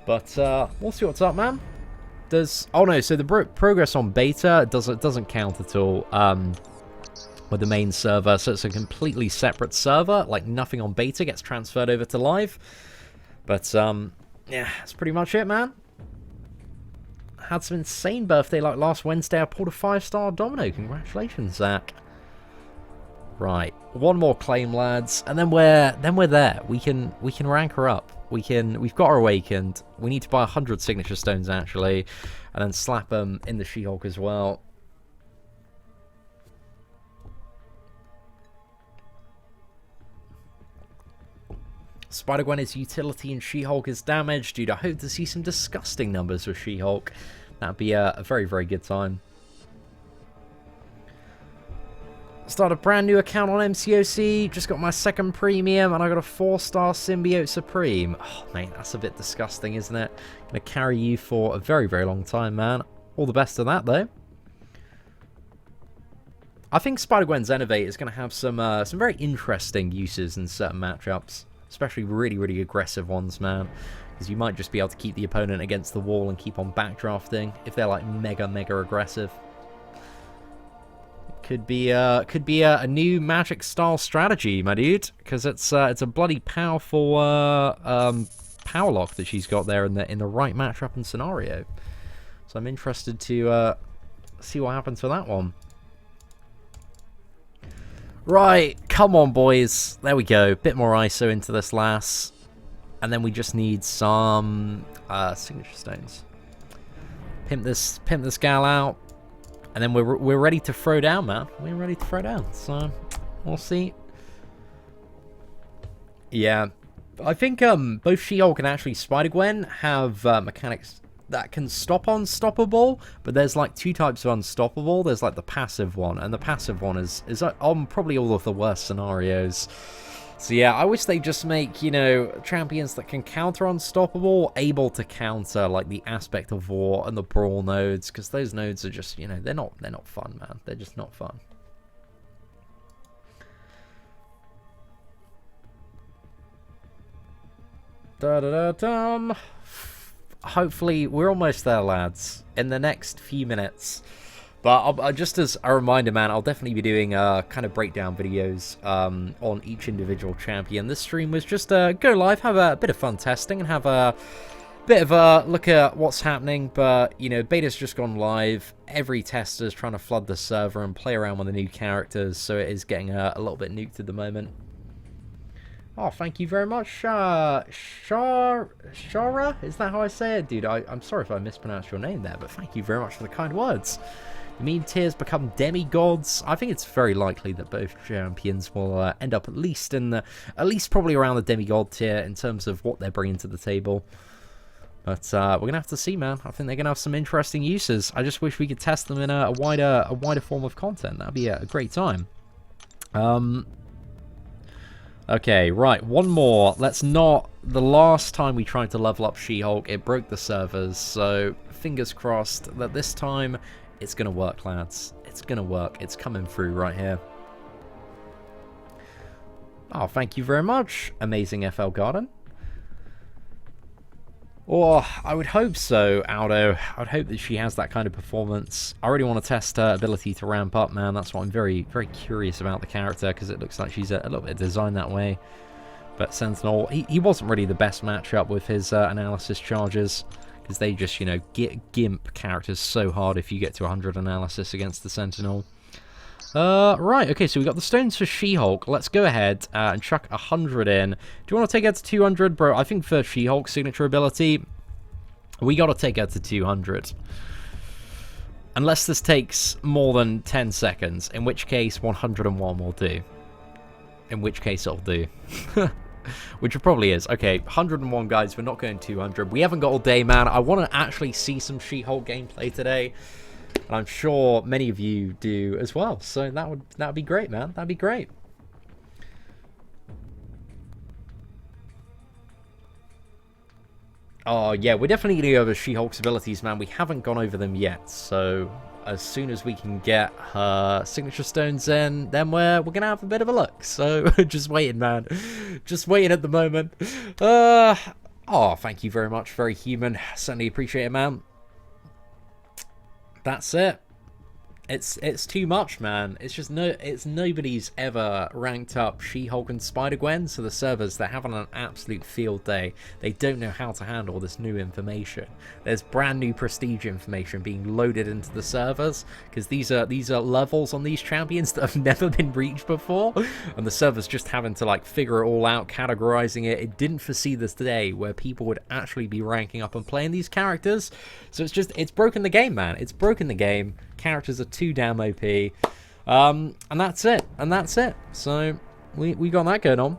But we'll see what's up, man. Oh no, so the progress on beta doesn't count at all with the main server, so it's a completely separate server. Like, nothing on beta gets transferred over to live. But yeah, that's pretty much it, man. Had some insane birthday like last Wednesday. I pulled a 5-star Domino. Congratulations, Zach. Right, one more claim, lads, and then we're there. We can rank her up. We've got her awakened. We need to buy 100 signature stones actually, and then slap them in the She-Hulk as well. Spider-Gwen is utility and She-Hulk is damage. Dude, I hope to see some disgusting numbers with She-Hulk. That'd be a very, very good time. Start a brand new account on MCOC. Just got my 2nd premium and I got a 4-star Symbiote Supreme. Oh, mate, that's a bit disgusting, isn't it? Gonna carry you for a very, very long time, man. All the best of that, though. I think Spider-Gwen's Innovate is going to have some very interesting uses in certain matchups. Especially really, really aggressive ones, man. Because you might just be able to keep the opponent against the wall and keep on backdrafting if they're like mega, mega aggressive. Could be a new Magic style strategy, my dude. Because it's a bloody powerful power lock that she's got there in the right matchup and scenario. So I'm interested to See what happens with that one. Right, come on, boys. There we go. Bit more ISO into this lass. And then we just need some signature stones. Pimp this gal out. And then we're ready to throw down, man. We're ready to throw down. So, we'll see. Yeah. I think both She-Hulk and actually Spider-Gwen have mechanics that can stop Unstoppable, but there's like two types of Unstoppable. There's like the passive one, and the passive one is on probably all of the worst scenarios. So yeah, I wish they just make, you know, champions that can counter Unstoppable, able to counter like the Aspect of War and the Brawl nodes, because those nodes are just, you know, they're not fun, man. They're just not fun. Da-da-da-dum. Hopefully, we're almost there, lads, in the next few minutes. But just as a reminder, man, I'll definitely be doing kind of breakdown videos on each individual champion. This stream was just go live, have a bit of fun testing, and have a bit of a look at what's happening. But, you know, beta's just gone live. Every tester's trying to flood the server and play around with the new characters, so it is getting a little bit nuked at the moment. Oh, thank you very much, Shara? Is that how I say it? Dude, I'm sorry if I mispronounced your name there, but thank you very much for the kind words. You mean tiers become demigods? I think it's very likely that both champions will end up at least probably around the demigod tier in terms of what they're bringing to the table. But we're going to have to see, man. I think they're going to have some interesting uses. I just wish we could test them in a wider form of content. That'd be a great time. Okay, right, one more. Let's not... The last time we tried to level up She-Hulk, it broke the servers, so fingers crossed that this time it's going to work, lads. It's going to work. It's coming through right here. Oh, thank you very much, Amazing FL Garden. Or, I would hope so, Aldo. I would hope that she has that kind of performance. I really want to test her ability to ramp up, man. That's what I'm very, very curious about the character, because it looks like she's a little bit designed that way. But Sentinel, he wasn't really the best matchup with his analysis charges, because they just, you know, gimp characters so hard if you get to 100 analysis against the Sentinel. Right, okay, so we got the stones for She-Hulk. Let's go ahead and chuck 100 in. Do you want to take her to 200, bro? I think for She-Hulk's signature ability, we got to take her to 200. Unless this takes more than 10 seconds, in which case 101 will do. In which case it'll do. Which it probably is. Okay, 101, guys. We're not going 200. We haven't got all day, man. I want to actually see some She-Hulk gameplay today. And I'm sure many of you do as well. So that would be great, man. That'd be great. Oh, yeah, we're definitely going to go over She-Hulk's abilities, man. We haven't gone over them yet. So as soon as we can get her signature stones in, then we're going to have a bit of a look. So just waiting, man. Just waiting at the moment. Oh, thank you very much. Very human. Certainly appreciate it, man. That's it. It's too much, man. It's just nobody's ever ranked up She-Hulk and Spider-Gwen, so the servers, they're having an absolute field day. They don't know how to handle this new information. There's brand new prestige information being loaded into the servers, because these are levels on these champions that have never been reached before, and the servers just having to like figure it all out, categorizing it. It didn't foresee this day where people would actually be ranking up and playing these characters. So it's broken the game, man. It's broken the game. Characters are too damn OP, and that's it, so we got that going on.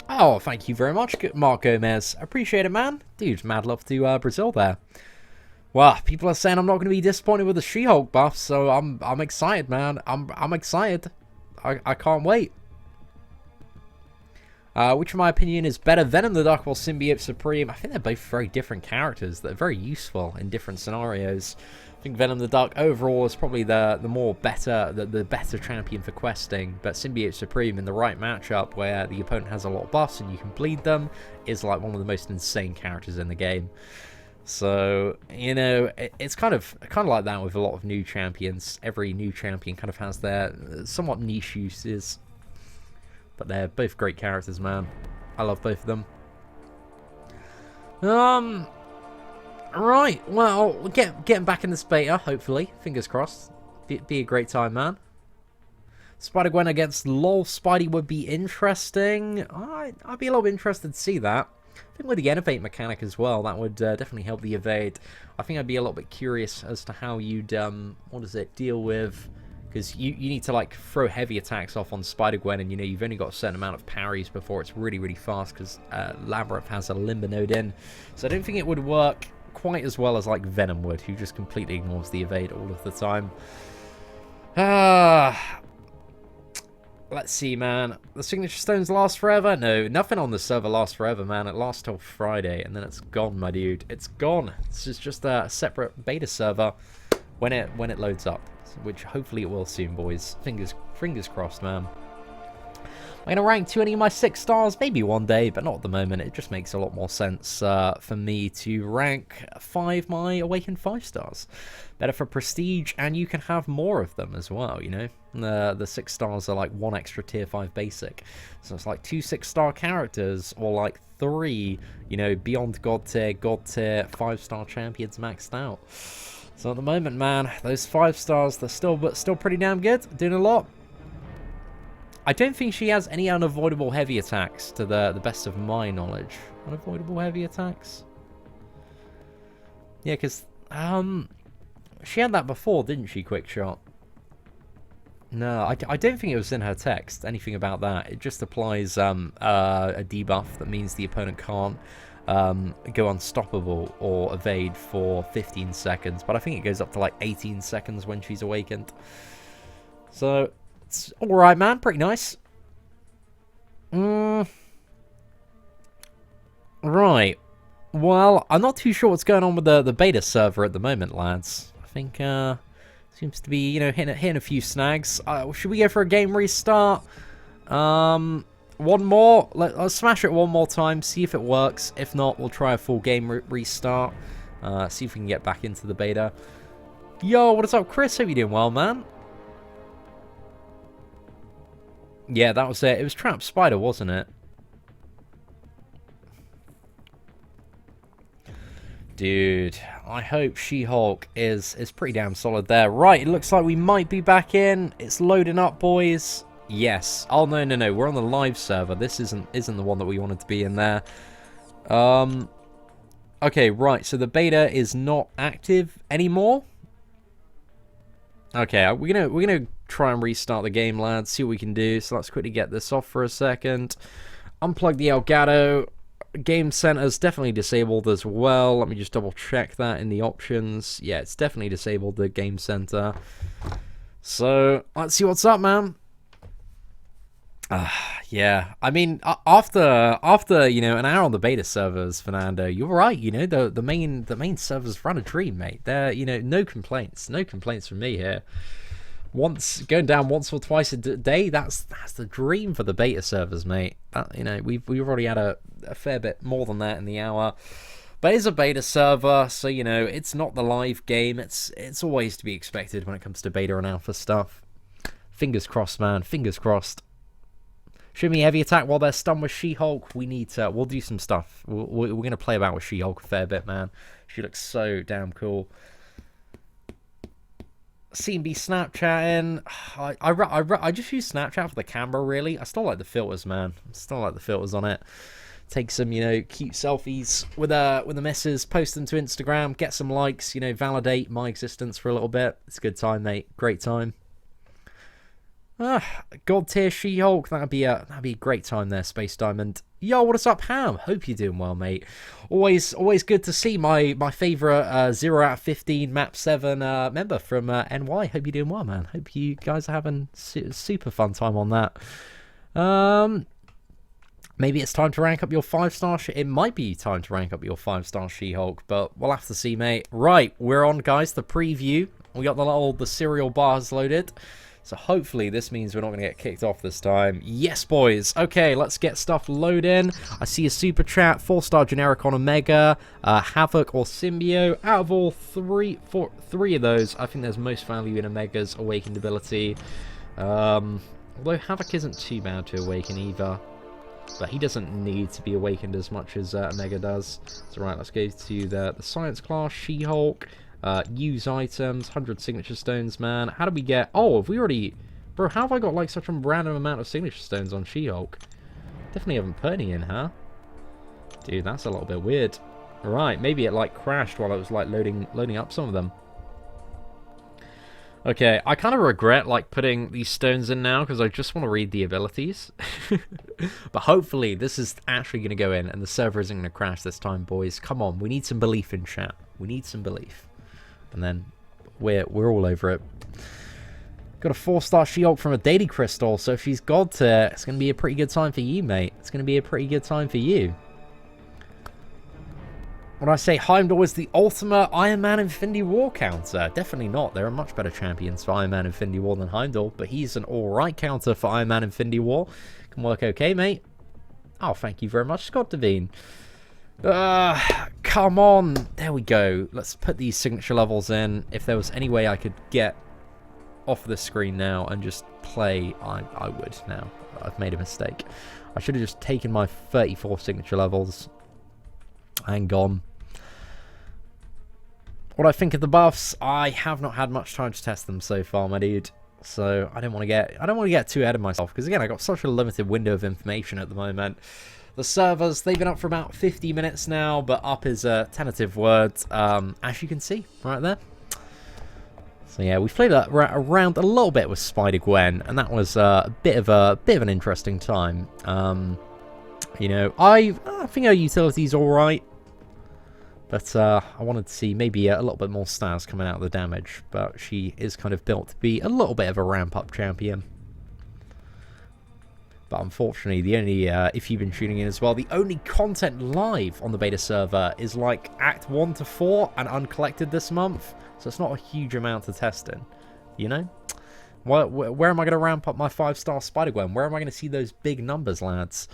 Oh, thank you very much, Mark Gomez. Appreciate it, man. Dude, mad love to Brazil there. Well, people are saying I'm not going to be disappointed with the She-Hulk buff, so I'm excited, man. I'm excited. I can't wait. Which in my opinion is better, Venom the Duck or Symbiote Supreme? I think they're both very different characters that are very useful in different scenarios. I think Venom the Duck overall is probably the better champion for questing, but Symbiote Supreme in the right matchup where the opponent has a lot of buffs and you can bleed them is like one of the most insane characters in the game. So, you know, it's kind of like that with a lot of new champions. Every new champion kind of has their somewhat niche uses. But they're both great characters, man. I love both of them. Right, well, getting back in this beta, hopefully. Fingers crossed. Be a great time, man. Spider-Gwen against LOL Spidey would be interesting. I'd be a little bit interested to see that. I think with the innovate mechanic as well, that would definitely help the evade. I think I'd be a little bit curious as to how you'd, what is it, deal with... Because you need to, like, throw heavy attacks off on Spider-Gwen, and, you know, you've only got a certain amount of parries before it's really, really fast, because Labyrinth has a Limber node in. So I don't think it would work quite as well as, like, Venom would, who just completely ignores the evade all of the time. Let's see, man. The signature stones last forever? No, nothing on the server lasts forever, man. It lasts till Friday, and then it's gone, my dude. It's gone. This is just a separate beta server when it loads up, which hopefully it will soon, boys. Fingers crossed, man. I'm gonna rank 2 any of my 6 stars, maybe one day, but not at the moment. It just makes a lot more sense for me to rank 5 my Awakened 5 stars. Better for prestige, and you can have more of them as well, you know? The 6 stars are like 1 extra tier 5 basic. So it's like 2 6-star characters, or like 3, you know, beyond god tier, 5-star champions maxed out. So at the moment, man, those 5 stars, they're still pretty damn good, doing a lot. I don't think she has any unavoidable heavy attacks, to the best of my knowledge. Unavoidable heavy attacks? Yeah, because, she had that before, didn't she, Quick Shot? No, I don't think it was in her text, anything about that. It just applies a debuff that means the opponent can't go unstoppable or evade for 15 seconds. But I think it goes up to like 18 seconds when she's awakened. So... it's alright, man. Pretty nice. Right. Well, I'm not too sure what's going on with the beta server at the moment, lads. I think, seems to be, you know, hitting a few snags. Should we go for a game restart? One more. Let's smash it one more time, see if it works. If not, we'll try a full game restart. See if we can get back into the beta. Yo, what is up, Chris? Hope you're doing well, man. Yeah, that was it. It was Trap Spider, wasn't it? Dude, I hope She-Hulk is pretty damn solid there. Right, it looks like we might be back in. It's loading up, boys. Yes. Oh, no. We're on the live server. This isn't the one that we wanted to be in there. Okay, right. So the beta is not active anymore. Okay, we're gonna try and restart the game, lads. See what we can do. So let's quickly get this off for a second. Unplug the Elgato. Game Center's definitely disabled as well. Let me just double check that in the options. Yeah, it's definitely disabled, the Game Center. So let's see what's up, man. Yeah, I mean, after you know, an hour on the beta servers, Fernando, you're right. You know, the main servers run a dream, mate. They're, you know, no complaints from me here. Going down once or twice a day, that's the dream for the beta servers, mate. You know, we've already had a fair bit more than that in the hour, but it's a beta server, so you know, it's not the live game. It's always to be expected when it comes to beta and alpha stuff. Fingers crossed, man. Fingers crossed. Show me heavy attack while they're stunned with She-Hulk. We'll do some stuff. We're going to play about with She-Hulk a fair bit, man. She looks so damn cool. Seatin be Snapchatting. I just use Snapchat for the camera, really. I still like the filters, man. I still like the filters on it. Take some, you know, cute selfies with the missus, post them to Instagram, get some likes, you know, validate my existence for a little bit. It's a good time, mate. Great time. God tier She-Hulk, that'd be a great time there, Space Diamond. Yo, what is up, Ham? Hope you're doing well, mate. Always good to see my favourite 0 out of 15 map 7 member from NY. Hope you're doing well, man. Hope you guys are having super fun time on that. Maybe it's time to rank up your 5-star. It might be time to rank up your 5-star She-Hulk, but we'll have to see, mate. Right, we're on, guys. The preview. We got the serial bars loaded. So hopefully this means we're not going to get kicked off this time. Yes, boys. Okay, let's get stuff loading. I see a super chat. 4-star generic on Omega, Havoc or Symbio. Out of all three of those, I think there's most value in Omega's awakened ability. Although Havoc isn't too bad to awaken either. But he doesn't need to be awakened as much as Omega does. So right, let's go to the science class, She-Hulk. Use items, 100 signature stones, man. How do we get... Oh, have we already... Bro, how have I got like such a random amount of signature stones on She-Hulk? Definitely haven't put any in, huh? Dude, that's a little bit weird. Right, maybe it like crashed while I was like loading up some of them. Okay, I kind of regret like putting these stones in now because I just want to read the abilities. But hopefully this is actually going to go in and the server isn't going to crash this time, boys. Come on, we need some belief in chat. We need some belief. And then we're all over it. Got a 4-star She-Hulk from a Daily Crystal, so if she's God tier, it's going to be a pretty good time for you, mate. It's going to be a pretty good time for you. When I say Heimdall is the ultimate Iron Man Infinity War counter, definitely not. There are much better champions for Iron Man Infinity War than Heimdall, but he's an alright counter for Iron Man Infinity War. Can work okay, mate. Oh, thank you very much, Scott Devine. Come on. There we go. Let's put these signature levels in. If there was any way I could get off the screen now and just play, I would now. I've made a mistake. I should have just taken my 34 signature levels and gone. What I think of the buffs, I have not had much time to test them so far, my dude. So I don't want to get too ahead of myself because again, I got such a limited window of information at the moment. The servers, they've been up for about 50 minutes now, but up is a tentative word, as you can see right there. So yeah, we played around a little bit with Spider-Gwen, and that was a bit of an interesting time. You know, I think her utility's all right. But I wanted to see maybe a little bit more stars coming out of the damage. But she is kind of built to be a little bit of a ramp-up champion. But unfortunately, the only, if you've been tuning in as well, the only content live on the beta server is like Act 1 to 4 and uncollected this month. So it's not a huge amount to test in, you know? Where am I going to ramp up my 5-star Spider-Gwen? Where am I going to see those big numbers, lads?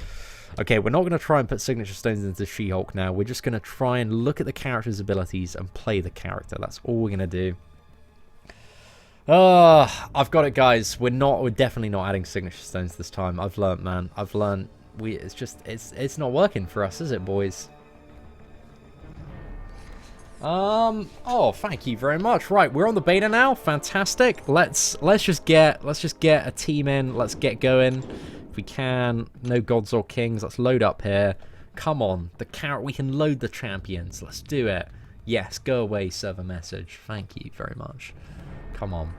Okay, we're not going to try and put signature stones into She-Hulk now. We're just going to try and look at the character's abilities and play the character. That's all we're going to do. I've got it, guys. We're definitely not adding signature stones this time. I've learnt, man. I've learnt. It's not working for us, is it, boys? Oh, thank you very much. Right, we're on the beta now. Fantastic. Let's just get a team in. Let's get going. If we can. No gods or kings. Let's load up here. Come on. We can load the champions. Let's do it. Yes, go away, server message. Thank you very much. Come on.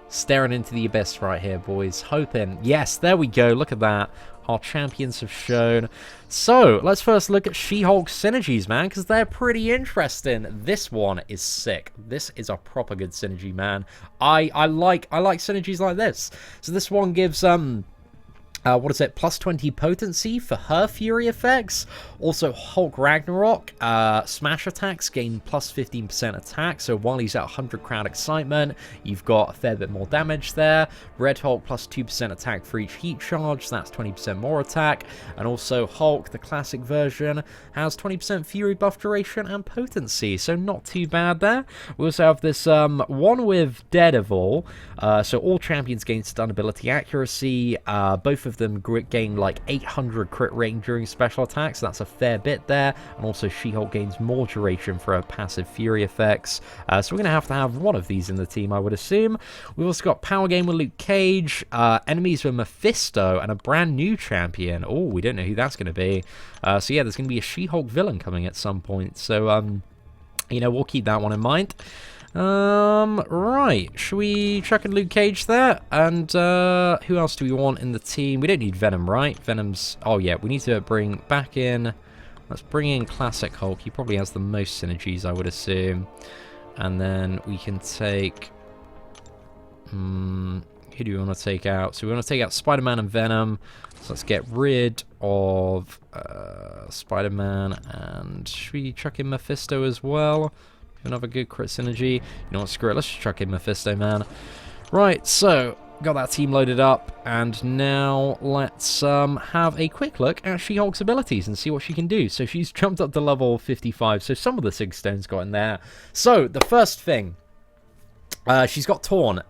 Staring into the abyss right here, boys. Hoping. Yes, there we go. Look at that. Our champions have shown. So, let's first look at She-Hulk synergies, man, because they're pretty interesting. This one is sick. This is a proper good synergy, man. I like synergies like this. So this one gives what is it? Plus 20 potency for her fury effects. Also, Hulk Ragnarok, smash attacks gain plus 15% attack. So while he's at 100 crowd excitement, you've got a fair bit more damage there. Red Hulk plus 2% attack for each heat charge. So that's 20% more attack. And also Hulk, the classic version, has 20% fury buff duration and potency. So not too bad there. We also have this one with Daredevil. So all champions gain stun ability accuracy. Both of them gain like 800 crit rating during special attacks, so that's a fair bit there. And also She-Hulk gains more duration for her passive fury effects, so we're going to have one of these in the team, I would assume. We've also got power game with Luke Cage, enemies with Mephisto, and a brand new champion. Oh, we don't know who that's going to be. So yeah, there's going to be a She-Hulk villain coming at some point, so you know, we'll keep that one in mind. Right, should we chuck in Luke Cage there? And who else do we want in the team? We don't need Venom, right? Venom's... Oh yeah, we need to bring back in... Let's bring in Classic Hulk. He probably has the most synergies, I would assume. And then we can take... who do we want to take out? So we want to take out Spider-Man and Venom. So let's get rid of Spider-Man, and should we chuck in Mephisto as well? Another good crit synergy. You know what, screw it, let's just chuck in Mephisto, man. Right, so, got that team loaded up, and now let's have a quick look at She-Hulk's abilities and see what she can do. So she's jumped up to level 55, so some of the Sig Stones got in there. So, the first thing, she's got Torn.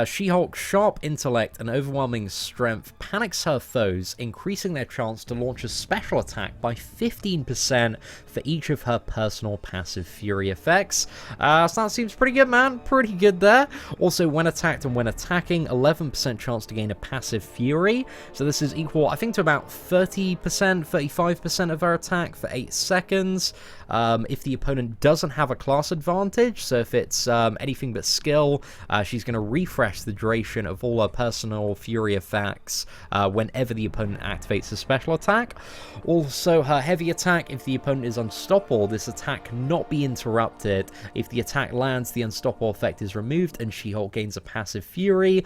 She-Hulk's sharp intellect and overwhelming strength panics her foes, increasing their chance to launch a special attack by 15% for each of her personal passive fury effects. So that seems pretty good, man. Pretty good there. Also, when attacked and when attacking, 11% chance to gain a passive fury. So this is equal, I think, to about 30%, 35% of her attack for 8 seconds. If the opponent doesn't have a class advantage, so if it's anything but skill, she's going to refresh the duration of all her personal fury effects whenever the opponent activates a special attack. Also, her heavy attack, if the opponent is unstoppable, this attack cannot be interrupted. If the attack lands, the unstoppable effect is removed and She-Hulk gains a passive fury,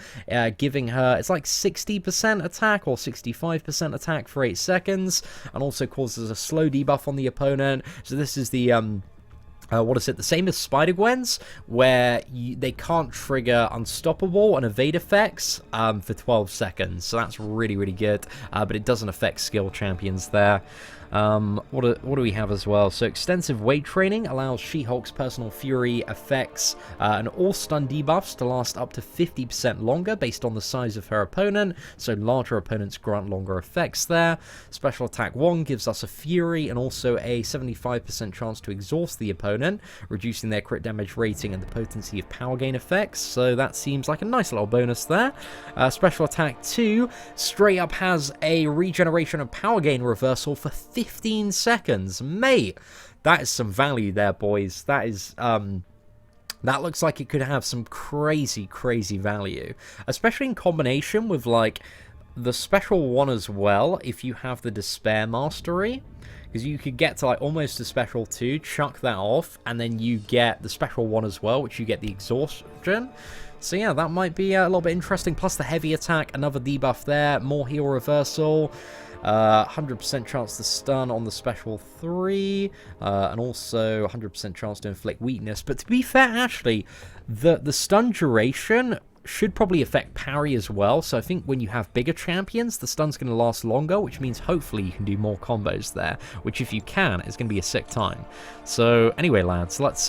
giving her, it's like 60% attack or 65% attack for 8 seconds, and also causes a slow debuff on the opponent. So this is the what is it? The same as Spider-Gwen's, where they can't trigger unstoppable and evade effects for 12 seconds. So that's really, really good. But it doesn't affect skill champions there. What do we have as well? So extensive weight training allows She-Hulk's personal fury effects and all stun debuffs to last up to 50% longer based on the size of her opponent. So larger opponents grant longer effects there. Special attack 1 gives us a fury and also a 75% chance to exhaust the opponent, reducing their crit damage rating and the potency of power gain effects. So that seems like a nice little bonus there. Special attack 2 straight up has a regeneration and power gain reversal for 15 seconds. Mate, that is some value there, boys. That is that looks like it could have some crazy value, especially in combination with like the special 1 as well. If you have the Despair Mastery, because you could get to like almost a special 2, chuck that off, and then you get the special 1 as well, which you get the exhaustion. So yeah, that might be a little bit interesting. Plus the heavy attack, another debuff there, more heal reversal. 100% chance to stun on the special 3, and also 100% chance to inflict weakness. But to be fair, actually, the stun duration should probably affect parry as well. So I think when you have bigger champions, the stun's going to last longer, which means hopefully you can do more combos there. Which, if you can, is going to be a sick time. So anyway, lads, let's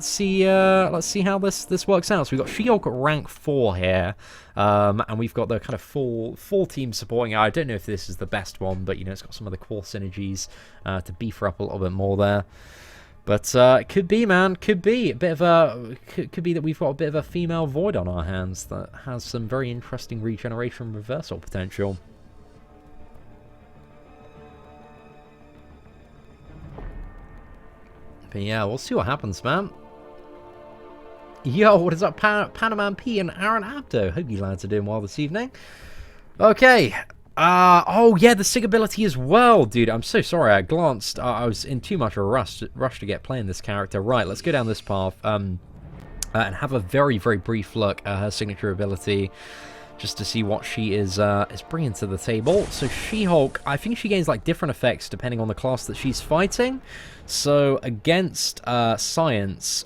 see how this works out. So we've got She-Hulk at rank 4 here. And we've got the kind of full team supporting. I don't know if this is the best one, but you know, it's got some of the core synergies to beef her up a little bit more there. But it could be, man, could be a bit of a could be that we've got a bit of a female void on our hands that has some very interesting regeneration reversal potential. But yeah, we'll see what happens, man. Yo, what is up, Panaman P and Aaron Abdo? Hope you lads are doing well this evening. Okay. Oh, yeah, the SIG ability as well, dude. I'm so sorry. I glanced. I was in too much of a rush to get playing this character. Right, let's go down this path and have a very brief look at her signature ability, just to see what she is bringing to the table. So She-Hulk, I think she gains like different effects depending on the class that she's fighting. So against Science,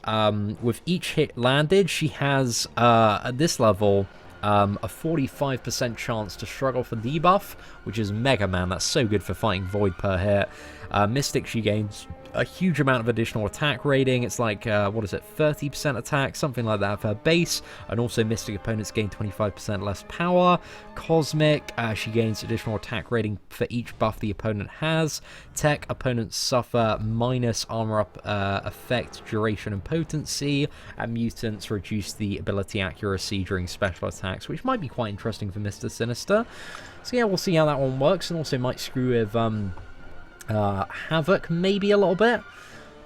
with each hit landed, she has at this level a 45% chance to struggle for debuff, which is mega, man. That's so good for fighting Void per hit. Mystic, she gains a huge amount of additional attack rating. It's like, what is it, 30% attack, something like that for her base. And also Mystic opponents gain 25% less power. Cosmic, she gains additional attack rating for each buff the opponent has. Tech, opponents suffer minus armor up effect, duration, and potency. And Mutants reduce the ability accuracy during special attacks, which might be quite interesting for Mr. Sinister. So yeah, we'll see how that one works, and also might screw with Havoc maybe a little bit,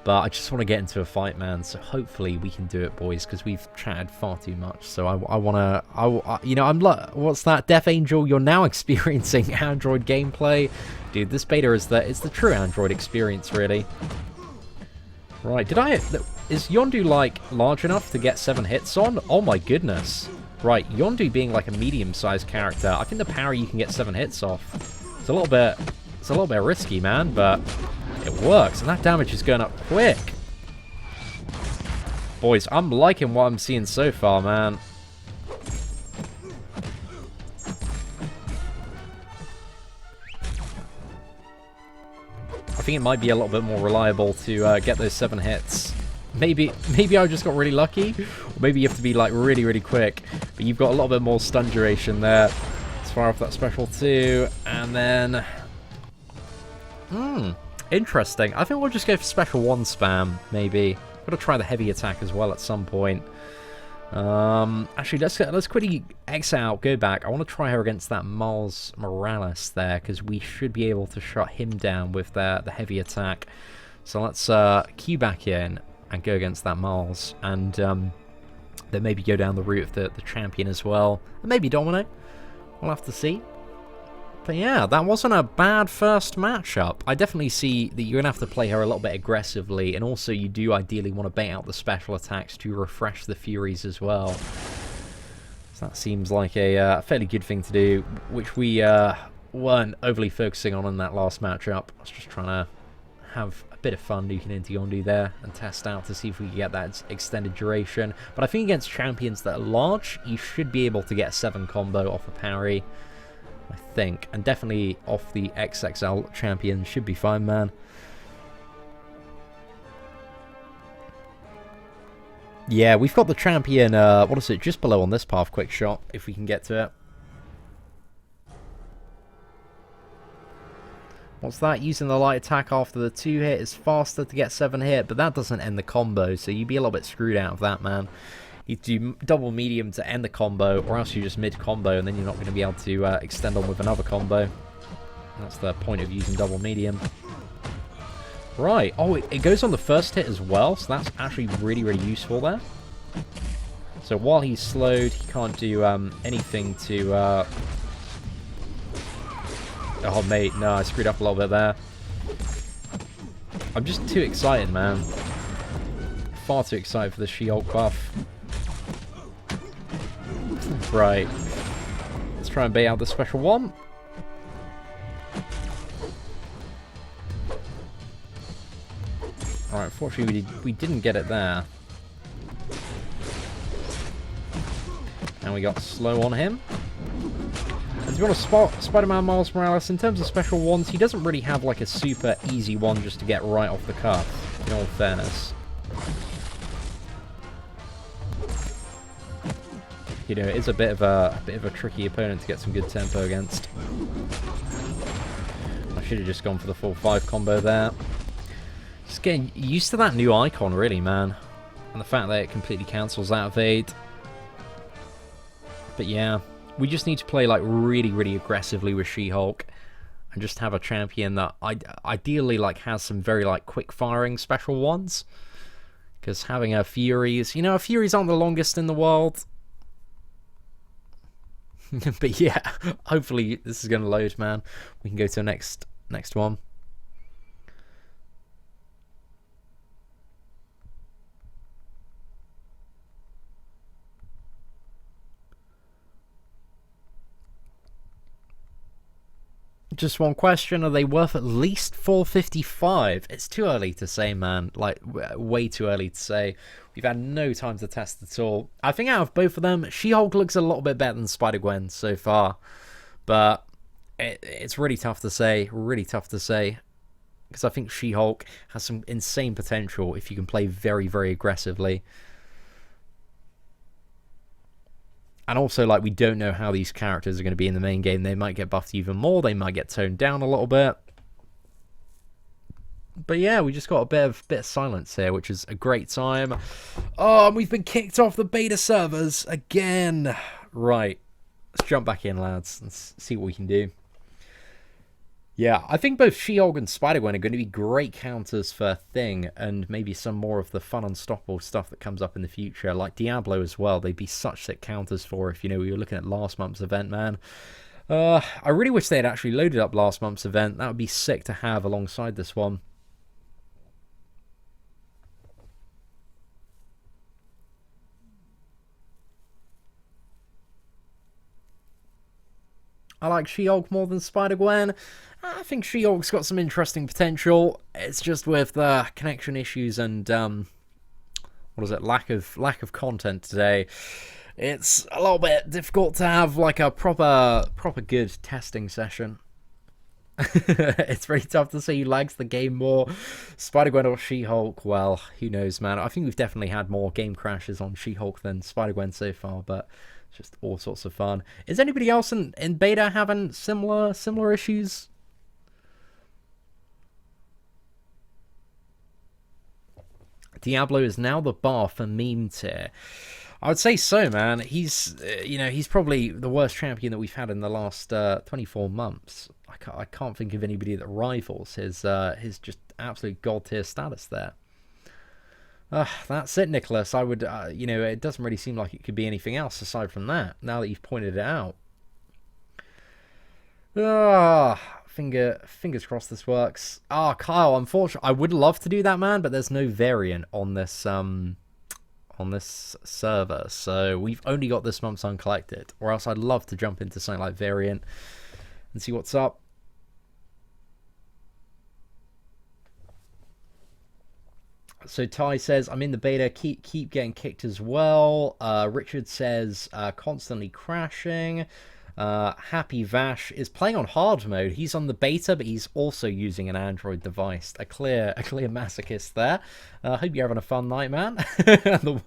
but I just want to get into a fight, man. So hopefully we can do it, boys, because we've chatted far too much. So I want to, you know, I'm like, what's that, Death Angel? You're now experiencing Android gameplay, dude. This beta is it's the true Android experience, really. Right, is Yondu like large enough to get 7 hits on? Oh my goodness. Right, Yondu being like a medium-sized character, I think the parry you can get 7 hits off. It's a little bit risky, man, but it works, and that damage is going up quick. Boys, I'm liking what I'm seeing so far, man. I think it might be a little bit more reliable to get those 7 hits. Maybe I just got really lucky. Or maybe you have to be like really, really quick. But you've got a little bit more stun duration there. Let's fire off that special too. And then... interesting. I think we'll just go for special 1 spam, maybe. Got to try the heavy attack as well at some point. Actually, let's quickly exit out, go back. I want to try her against that Miles Morales there, because we should be able to shut him down with the heavy attack. So let's queue back in and go against that Miles, and then maybe go down the route of the champion as well, and maybe Domino. We'll have to see. But yeah, that wasn't a bad first matchup. I definitely see that you're going to have to play her a little bit aggressively, and also you do ideally want to bait out the special attacks to refresh the Furies as well. So that seems like a fairly good thing to do, which we weren't overly focusing on in that last matchup. I was just trying to have a bit of fun nuking into Yondu there and test out to see if we can get that extended duration. But I think against champions that are large, you should be able to get a 7 combo off a parry, I think. And definitely off the XXL champion should be fine, man. Yeah, we've got the champion, what is it, just below on this path, quick shot, if we can get to it. What's that? Using the light attack after the 2 hit is faster to get 7 hit, but that doesn't end the combo, so you'd be a little bit screwed out of that, man. You do double medium to end the combo, or else you just mid combo, and then you're not going to be able to extend on with another combo. That's the point of using double medium. Right. Oh, it goes on the first hit as well, so that's actually really, really useful there. So while he's slowed, he can't do anything to... Oh, mate, no, I screwed up a little bit there. I'm just too excited, man. Far too excited for the She-Hulk buff. Right. Let's try and bait out the special 1. Alright, fortunately we didn't get it there. And we got slow on him. And to be honest, Spider-Man Miles Morales, in terms of special 1s, he doesn't really have like a super easy one just to get right off the cuff, in all fairness. You know, it is a bit of a tricky opponent to get some good tempo against. I should have just gone for the full 5 combo there. Just getting used to that new icon, really, man. And the fact that it completely cancels out evade. But yeah, we just need to play like really, really aggressively with She-Hulk. And just have a champion that ideally like has some very like quick firing special 1s. Because having her Furies, you know, her Furies aren't the longest in the world. But yeah, hopefully this is going to load, man. We can go to the next one. Just one question, are they worth at least 455? It's too early to say, man. Like, way too early to say. We've had no time to test at all. I think out of both of them, She-Hulk looks a little bit better than Spider-Gwen so far. But it's really tough to say. Really tough to say. Because I think She-Hulk has some insane potential if you can play very, very aggressively. And also, like, we don't know how these characters are going to be in the main game. They might get buffed even more. They might get toned down a little bit. But yeah, we just got a bit of silence here, which is a great time. Oh, and we've been kicked off the beta servers again. Right. Let's jump back in, lads. Let's see what we can do. Yeah, I think both She-Hulk and Spider-Gwen are going to be great counters for Thing, and maybe some more of the fun unstoppable stuff that comes up in the future, like Diablo as well. They'd be such sick counters for if, you know, we were looking at last month's event, man. I really wish they had actually loaded up last month's event. That would be sick to have alongside this one. I like She-Hulk more than Spider-Gwen. I think She-Hulk's got some interesting potential. It's just with connection issues and what is it? Lack of content today. It's a little bit difficult to have like a proper good testing session. It's very tough to say who likes the game more, Spider-Gwen or She-Hulk. Well, who knows, man. I think we've definitely had more game crashes on She-Hulk than Spider-Gwen so far, but it's just all sorts of fun. Is anybody else in beta having similar issues? Diablo is now the bar for meme tier. I would say so, man. He's, he's probably the worst champion that we've had in the last 24 months. I can't think of anybody that rivals his just absolute god tier status there. That's it, Nicholas. I would, it doesn't really seem like it could be anything else aside from that. Now that you've pointed it out. Fingers crossed this works. Kyle, unfortunately, I would love to do that, man, but there's no variant on this server, so we've only got this month's uncollected, or else I'd love to jump into something like variant and see what's up. So Ty says, I'm in the beta, keep getting kicked as well. Richard says, constantly crashing. Happy Vash is playing on hard mode. He's on the beta, but he's also using an Android device. A clear masochist there. Hope you're having a fun night, man. the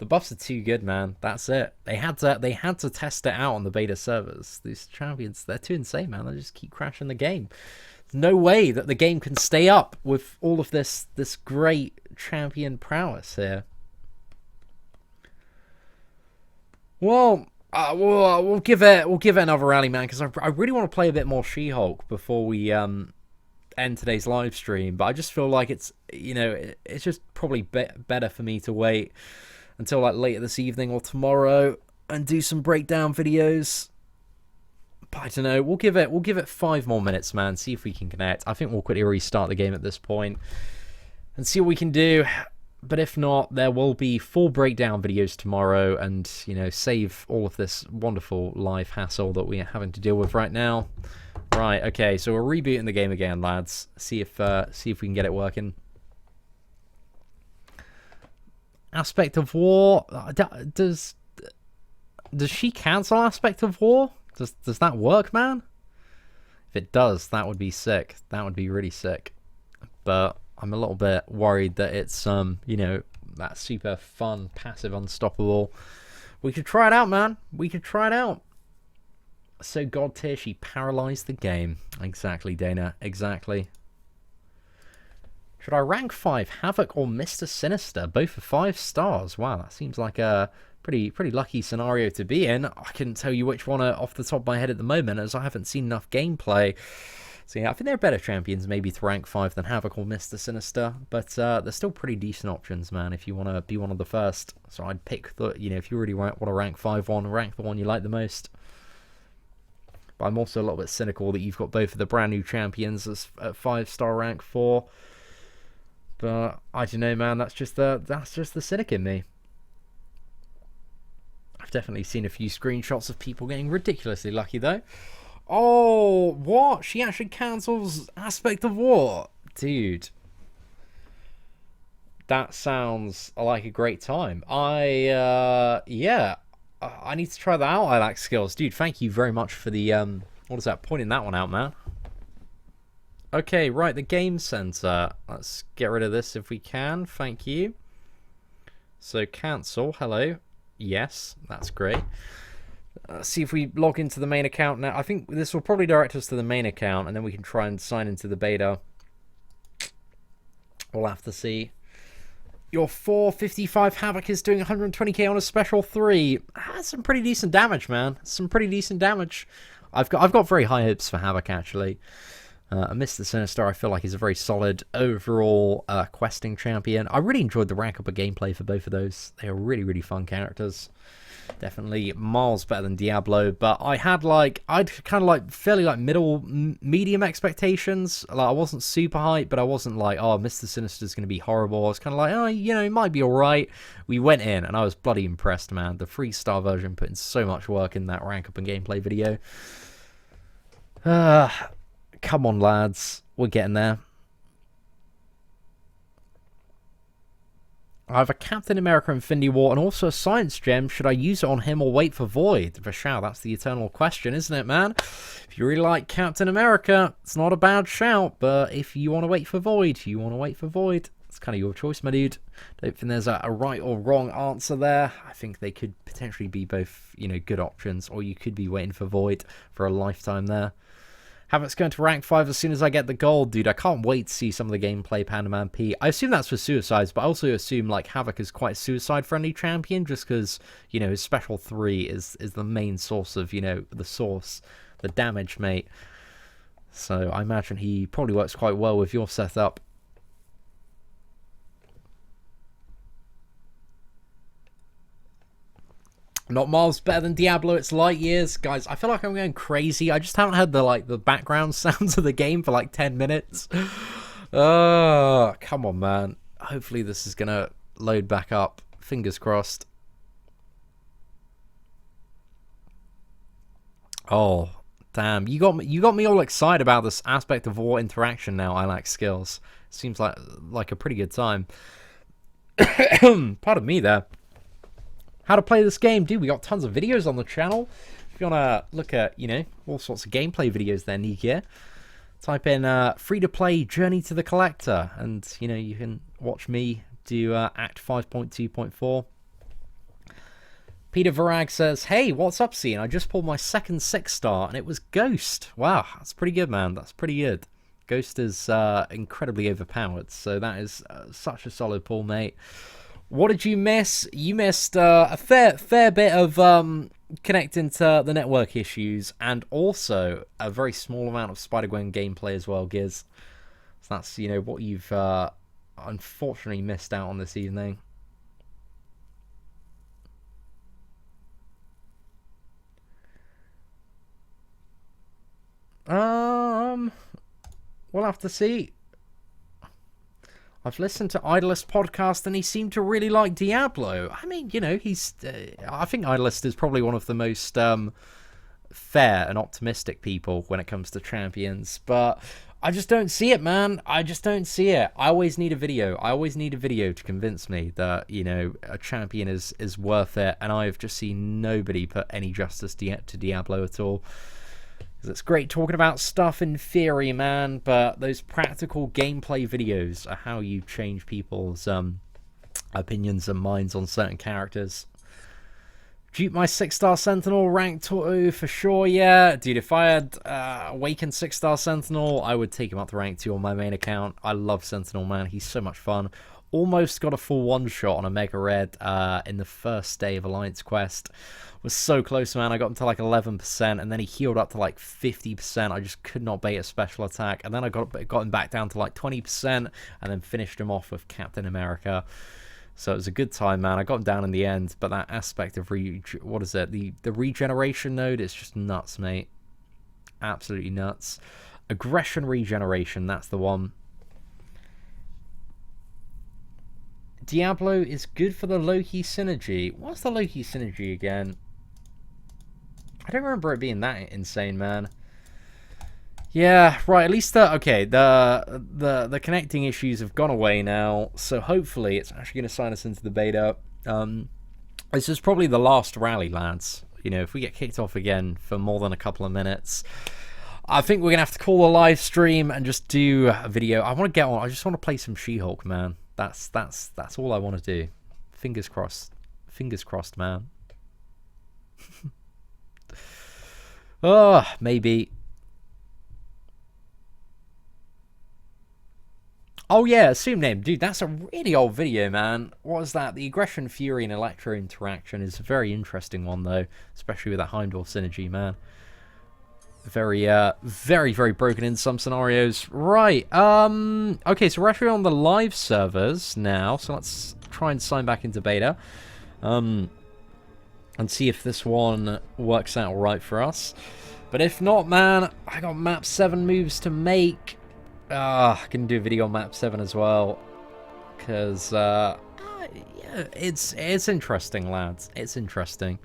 buffs are too good, man. That's it. They had to test it out on the beta servers. These champions, they're too insane, man. They just keep crashing the game. There's no way that the game can stay up with all of this great champion prowess here. Well, we'll give it another rally, man, because I really want to play a bit more She-Hulk before we end today's live stream. But I just feel like it's it's just probably better for me to wait until like later this evening or tomorrow and do some breakdown videos. But I don't know. We'll give it 5 more minutes, man. See if we can connect. I think we'll quickly restart the game at this point and see what we can do. But if not, there will be full breakdown videos tomorrow, and save all of this wonderful live hassle that we are having to deal with right now. Right, okay, so we're rebooting the game again, lads. See if we can get it working. Aspect of War. Does she cancel Aspect of War? Does that work, man? If it does, that would be sick. That would be really sick. But I'm a little bit worried that it's that super fun, passive, unstoppable. We could try it out, man. We could try it out. So god tier, she paralyzed the game. Exactly, Dana. Exactly. Should I rank 5 Havoc or Mr. Sinister? Both are 5 stars. Wow, that seems like a pretty lucky scenario to be in. I couldn't tell you which one off the top of my head at the moment, as I haven't seen enough gameplay. So yeah, I think they're better champions maybe to rank 5 than Havoc or Mr. Sinister, but they're still pretty decent options, man, if you want to be one of the first. So I'd pick the, if you really want to rank 5 one, rank the one you like the most. But I'm also a little bit cynical that you've got both of the brand new champions as at 5-star rank 4. But I don't know, man, that's just the cynic in me. I've definitely seen a few screenshots of people getting ridiculously lucky though. Oh, what? She actually cancels Aspect of War? Dude. That sounds like a great time. Yeah. I need to try that out, I like skills. Dude, thank you very much for the, what is that? Pointing that one out, man. Okay, right, the game center. Let's get rid of this if we can. Thank you. So, cancel. Hello. Yes, that's great. See if we log into the main account now. I think this will probably direct us to the main account, and then we can try and sign into the beta. We'll have to see. Your 455 Havoc is doing 120k on a special 3. That's some pretty decent damage, man. Some pretty decent damage. I've got very high hopes for Havoc, actually. Mr. Sinister, I feel like he's a very solid overall questing champion. I really enjoyed the rank up of gameplay for both of those. They are really, really fun characters. Definitely miles better than Diablo, but I'd kind of like fairly like medium expectations. Like I wasn't super hyped, but I wasn't like, oh, Mr. Sinister's going to be horrible. I was kind of like, oh, it might be all right. We went in, and I was bloody impressed, man. The 3-star version put in so much work in that rank up and gameplay video. Come on, lads. We're getting there. I have a Captain America Infinity War and also a Science Gem. Should I use it on him or wait for Void? Vishal, that's the eternal question, isn't it, man? If you really like Captain America, it's not a bad shout, but if you want to wait for Void, you want to wait for Void. It's kind of your choice, my dude. Don't think there's a right or wrong answer there. I think they could potentially be both, you know, good options, or you could be waiting for Void for a lifetime there. Havoc's going to rank 5 as soon as I get the gold, dude. I can't wait to see some of the gameplay, Panda Man P. I assume that's for Suicides, but I also assume, like, Havoc is quite a suicide-friendly champion, just because, you know, his Special 3 is the main source of, you know, the damage, mate. So I imagine he probably works quite well with your setup. Not miles better than Diablo, it's light years. Guys, I feel like I'm going crazy. I just haven't had the background sounds of the game for like 10 minutes. Oh, come on, man. Hopefully this is going to load back up. Fingers crossed. Oh, damn. You got me all excited about this aspect of war interaction now. I lack skills. Seems like a pretty good time. Pardon me there. How to play this game, dude. We got tons of videos on the channel. If you want to look at, you know, all sorts of gameplay videos there, Nikia, type in free-to-play Journey to the Collector, and, you know, you can watch me do Act 5.2.4. Peter Varag says, hey, what's up, Seatin? I just pulled my second 6-star, and it was Ghost. Wow, that's pretty good, man. That's pretty good. Ghost is incredibly overpowered, so that is such a solid pull, mate. What did you miss? You missed a fair bit of connecting to the network issues, and also a very small amount of Spider-Gwen gameplay as well, Giz. So that's, you know, what you've unfortunately missed out on this evening. We'll have to see. I've listened to Idolist podcast and he seemed to really like Diablo. I mean, you know, he's... I think Idolist is probably one of the most fair and optimistic people when it comes to champions. But I just don't see it, man. I just don't see it. I always need a video. I always need a video to convince me that, you know, a champion is worth it. And I've just seen nobody put any justice to Diablo at all. It's great talking about stuff in theory, man, but those practical gameplay videos are how you change people's opinions and minds on certain characters. Dupe my 6-star Sentinel, rank 2 for sure, yeah. Dude, if I had Awakened 6-star Sentinel, I would take him up to rank 2 on my main account. I love Sentinel, man. He's so much fun. Almost got a full one-shot on a Mega Red in the first day of Alliance Quest. Was so close, man. I got him to like 11%, and then he healed up to like 50%. I just could not bait a special attack, and then I got him back down to like 20%, and then finished him off with Captain America. So it was a good time, man. I got him down in the end, but that aspect of what is it? The regeneration node is just nuts, mate. Absolutely nuts. Aggression regeneration, that's the one. Diablo is good for the Loki synergy. What's the Loki synergy again? I don't remember it being that insane, man. Yeah, right, at least the connecting issues have gone away now, so hopefully it's actually going to sign us into the beta. This is probably the last rally, lads. You know, if we get kicked off again for more than a couple of minutes, I think we're going to have to call a live stream and just do a video. I want to get on. I just want to play some She-Hulk, man. That's all I want to do. Fingers crossed. Fingers crossed, man. Oh, maybe. Oh yeah, assume name. Dude, that's a really old video, man. What is that? The Aggression, Fury, and Electro interaction is a very interesting one, though. Especially with that Heimdall synergy, man. Very, very broken in some scenarios. Right, okay, so we're actually on the live servers now, so let's try and sign back into beta. And see if this one works out right for us. But if not, man, I got map 7 moves to make. I can do a video on map 7 as well. Because, yeah, it's interesting, lads. It's interesting.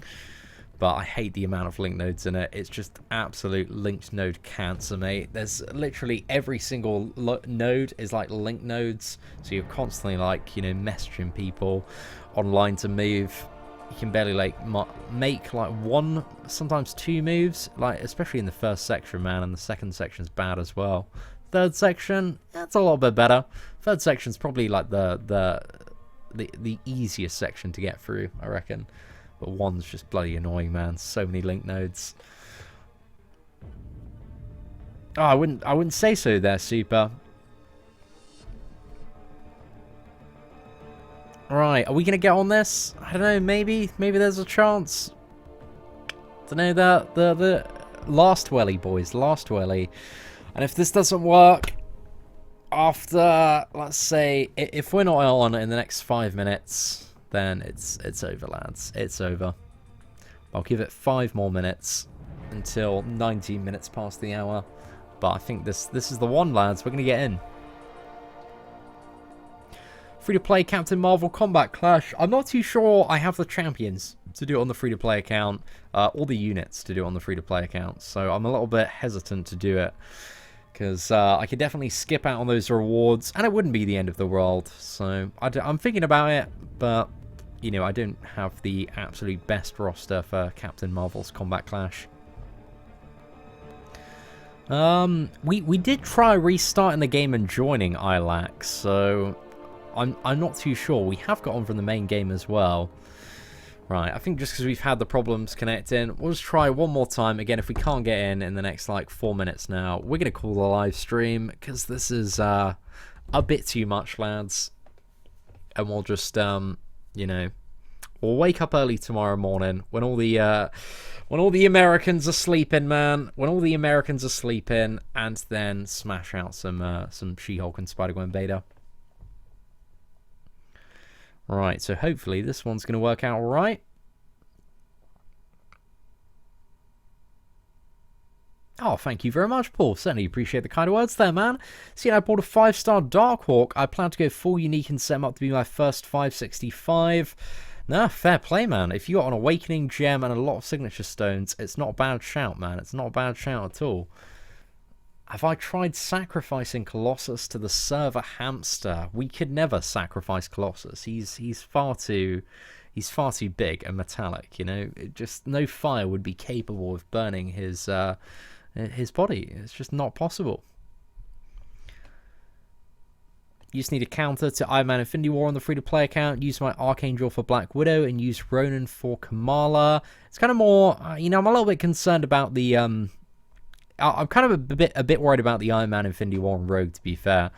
but I hate the amount of link nodes in it. It's just absolute linked node cancer, mate. There's literally every single node is like link nodes, so you're constantly like, you know, messaging people online to move. You can barely like make like one, sometimes two moves, like especially in the first section, man, and the second section's bad as well. Third section, that's a little bit better. Third section's probably like the easiest section to get through, I reckon. But one's just bloody annoying, man. So many link nodes. Oh, I wouldn't say so there, Super. Right, are we gonna get on this? I don't know, maybe there's a chance. Don't know, the last welly, boys, last welly. And if this doesn't work after, let's say, if we're not on in the next 5 minutes, then it's over, lads. It's over. I'll give it 5 more minutes until 19 minutes past the hour. But I think this is the one, lads. We're going to get in. Free-to-play Captain Marvel Combat Clash. I'm not too sure I have the champions to do it on the free-to-play account, or the units to do it on the free-to-play account. So I'm a little bit hesitant to do it, because I could definitely skip out on those rewards, and it wouldn't be the end of the world. So I'm thinking about it, but, you know, I don't have the absolute best roster for Captain Marvel's Combat Clash. We did try restarting the game and joining ILAC, so I'm not too sure. We have got on from the main game as well. Right, I think just because we've had the problems connecting, we'll just try one more time. Again, if we can't get in the next, like, 4 minutes now, we're going to call the live stream, because this is a bit too much, lads. And we'll just, you know, we'll wake up early tomorrow morning when all the Americans are sleeping, man. When all the Americans are sleeping, and then smash out some She-Hulk and Spider-Gwen beta. Right, so hopefully this one's going to work out all right. Oh, thank you very much, Paul. Certainly appreciate the kind words there, man. See, I bought a 5-star Dock Ock. I plan to go full unique and set him up to be my first 565. Nah, fair play, man. If you got an Awakening Gem and a lot of Signature Stones, it's not a bad shout, man. It's not a bad shout at all. Have I tried sacrificing Colossus to the server hamster? We could never sacrifice Colossus. He's far too big and metallic, you know. Just no fire would be capable of burning his body. It's just not possible. You just need a counter to Iron Man Infinity War on the free-to-play account. Use my Archangel for Black Widow and use Ronan for Kamala. It's kind of more, you know, I'm a little bit concerned about the I'm kind of a bit worried about the Iron Man Infinity War and Rogue, to be fair.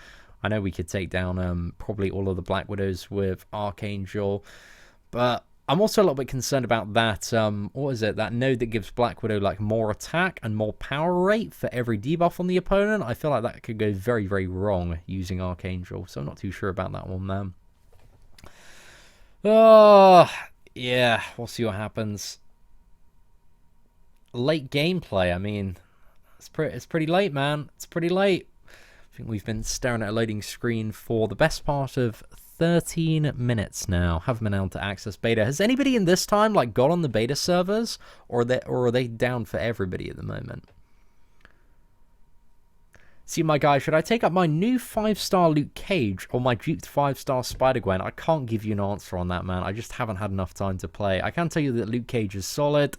I know we could take down probably all of the Black Widows with Archangel, but I'm also a little bit concerned about that, what is it, that node that gives Black Widow like more attack and more power rate for every debuff on the opponent. I feel like that could go very, very wrong using Archangel, so I'm not too sure about that one, man. Oh, yeah, we'll see what happens. Late gameplay, I mean, it's pretty late, man. It's pretty late. I think we've been staring at a loading screen for the best part of 13 minutes now. Haven't been able to access beta. Has anybody in this time like got on the beta servers, or are they down for everybody at the moment? See, my guy, should I take up my new 5-star Luke Cage or my duped 5-star Spider-Gwen? I can't give you an answer on that, man. I just haven't had enough time to play. I can tell you that Luke Cage is solid,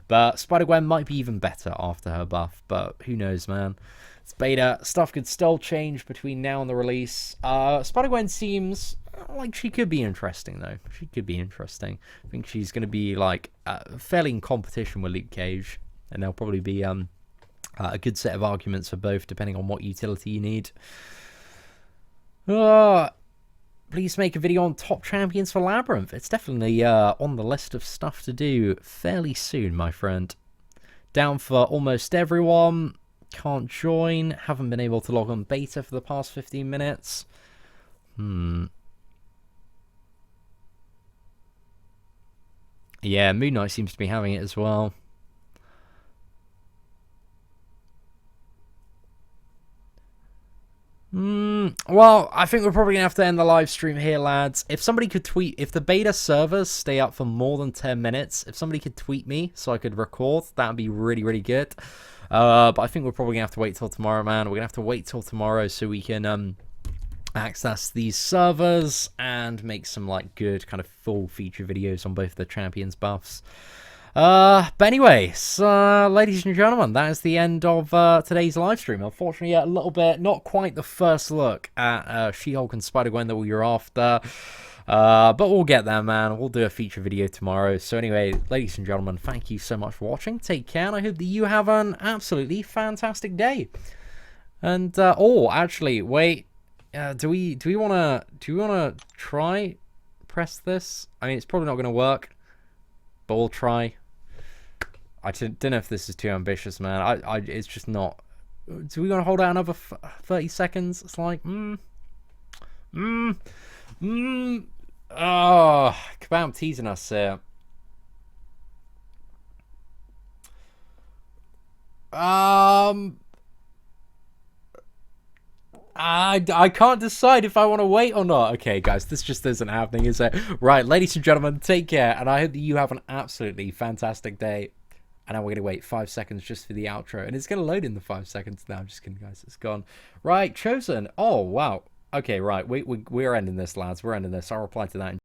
but Spider-Gwen might be even better after her buff, but who knows, man. It's beta. Stuff could still change between now and the release. Spider-Gwen seems like she could be interesting, though. She could be interesting. I think she's going to be, like, fairly in competition with Luke Cage, and there'll probably be a good set of arguments for both, depending on what utility you need. Please make a video on top champions for Labyrinth. It's definitely on the list of stuff to do fairly soon, my friend. Down for almost everyone. Can't join. Haven't been able to log on beta for the past 15 minutes. Yeah, Moon Knight seems to be having it as well. Well, I think we're probably going to have to end the live stream here, lads. If somebody could tweet, if the beta servers stay up for more than 10 minutes, if somebody could tweet me so I could record, that would be really, really good. But I think we're probably going to have to wait till tomorrow, man. We're going to have to wait till tomorrow so we can access these servers and make some, like, good kind of full feature videos on both the champions buffs. But anyway, so, ladies and gentlemen, that is the end of today's live stream. Unfortunately, a little bit, not quite the first look at She-Hulk and Spider-Gwen that we were after. But we'll get there, man. We'll do a feature video tomorrow. So anyway, ladies and gentlemen, thank you so much for watching. Take care, and I hope that you have an absolutely fantastic day. And, oh, actually, wait. Do we want to try press this? I mean, it's probably not going to work, but we'll try. I don't know if this is too ambitious, man. It's just not. Do we want to hold out another 30 seconds? It's like, oh, Kabam teasing us here. I can't decide if I want to wait or not. Okay, guys, this just isn't happening, is it? Right, ladies and gentlemen, take care, and I hope that you have an absolutely fantastic day. And now we're going to wait 5 seconds just for the outro. And it's going to load in the 5 seconds now. I'm just kidding, guys. It's gone. Right, Chosen. Oh, wow. Okay, right. We're ending this, lads. We're ending this. I'll reply to that in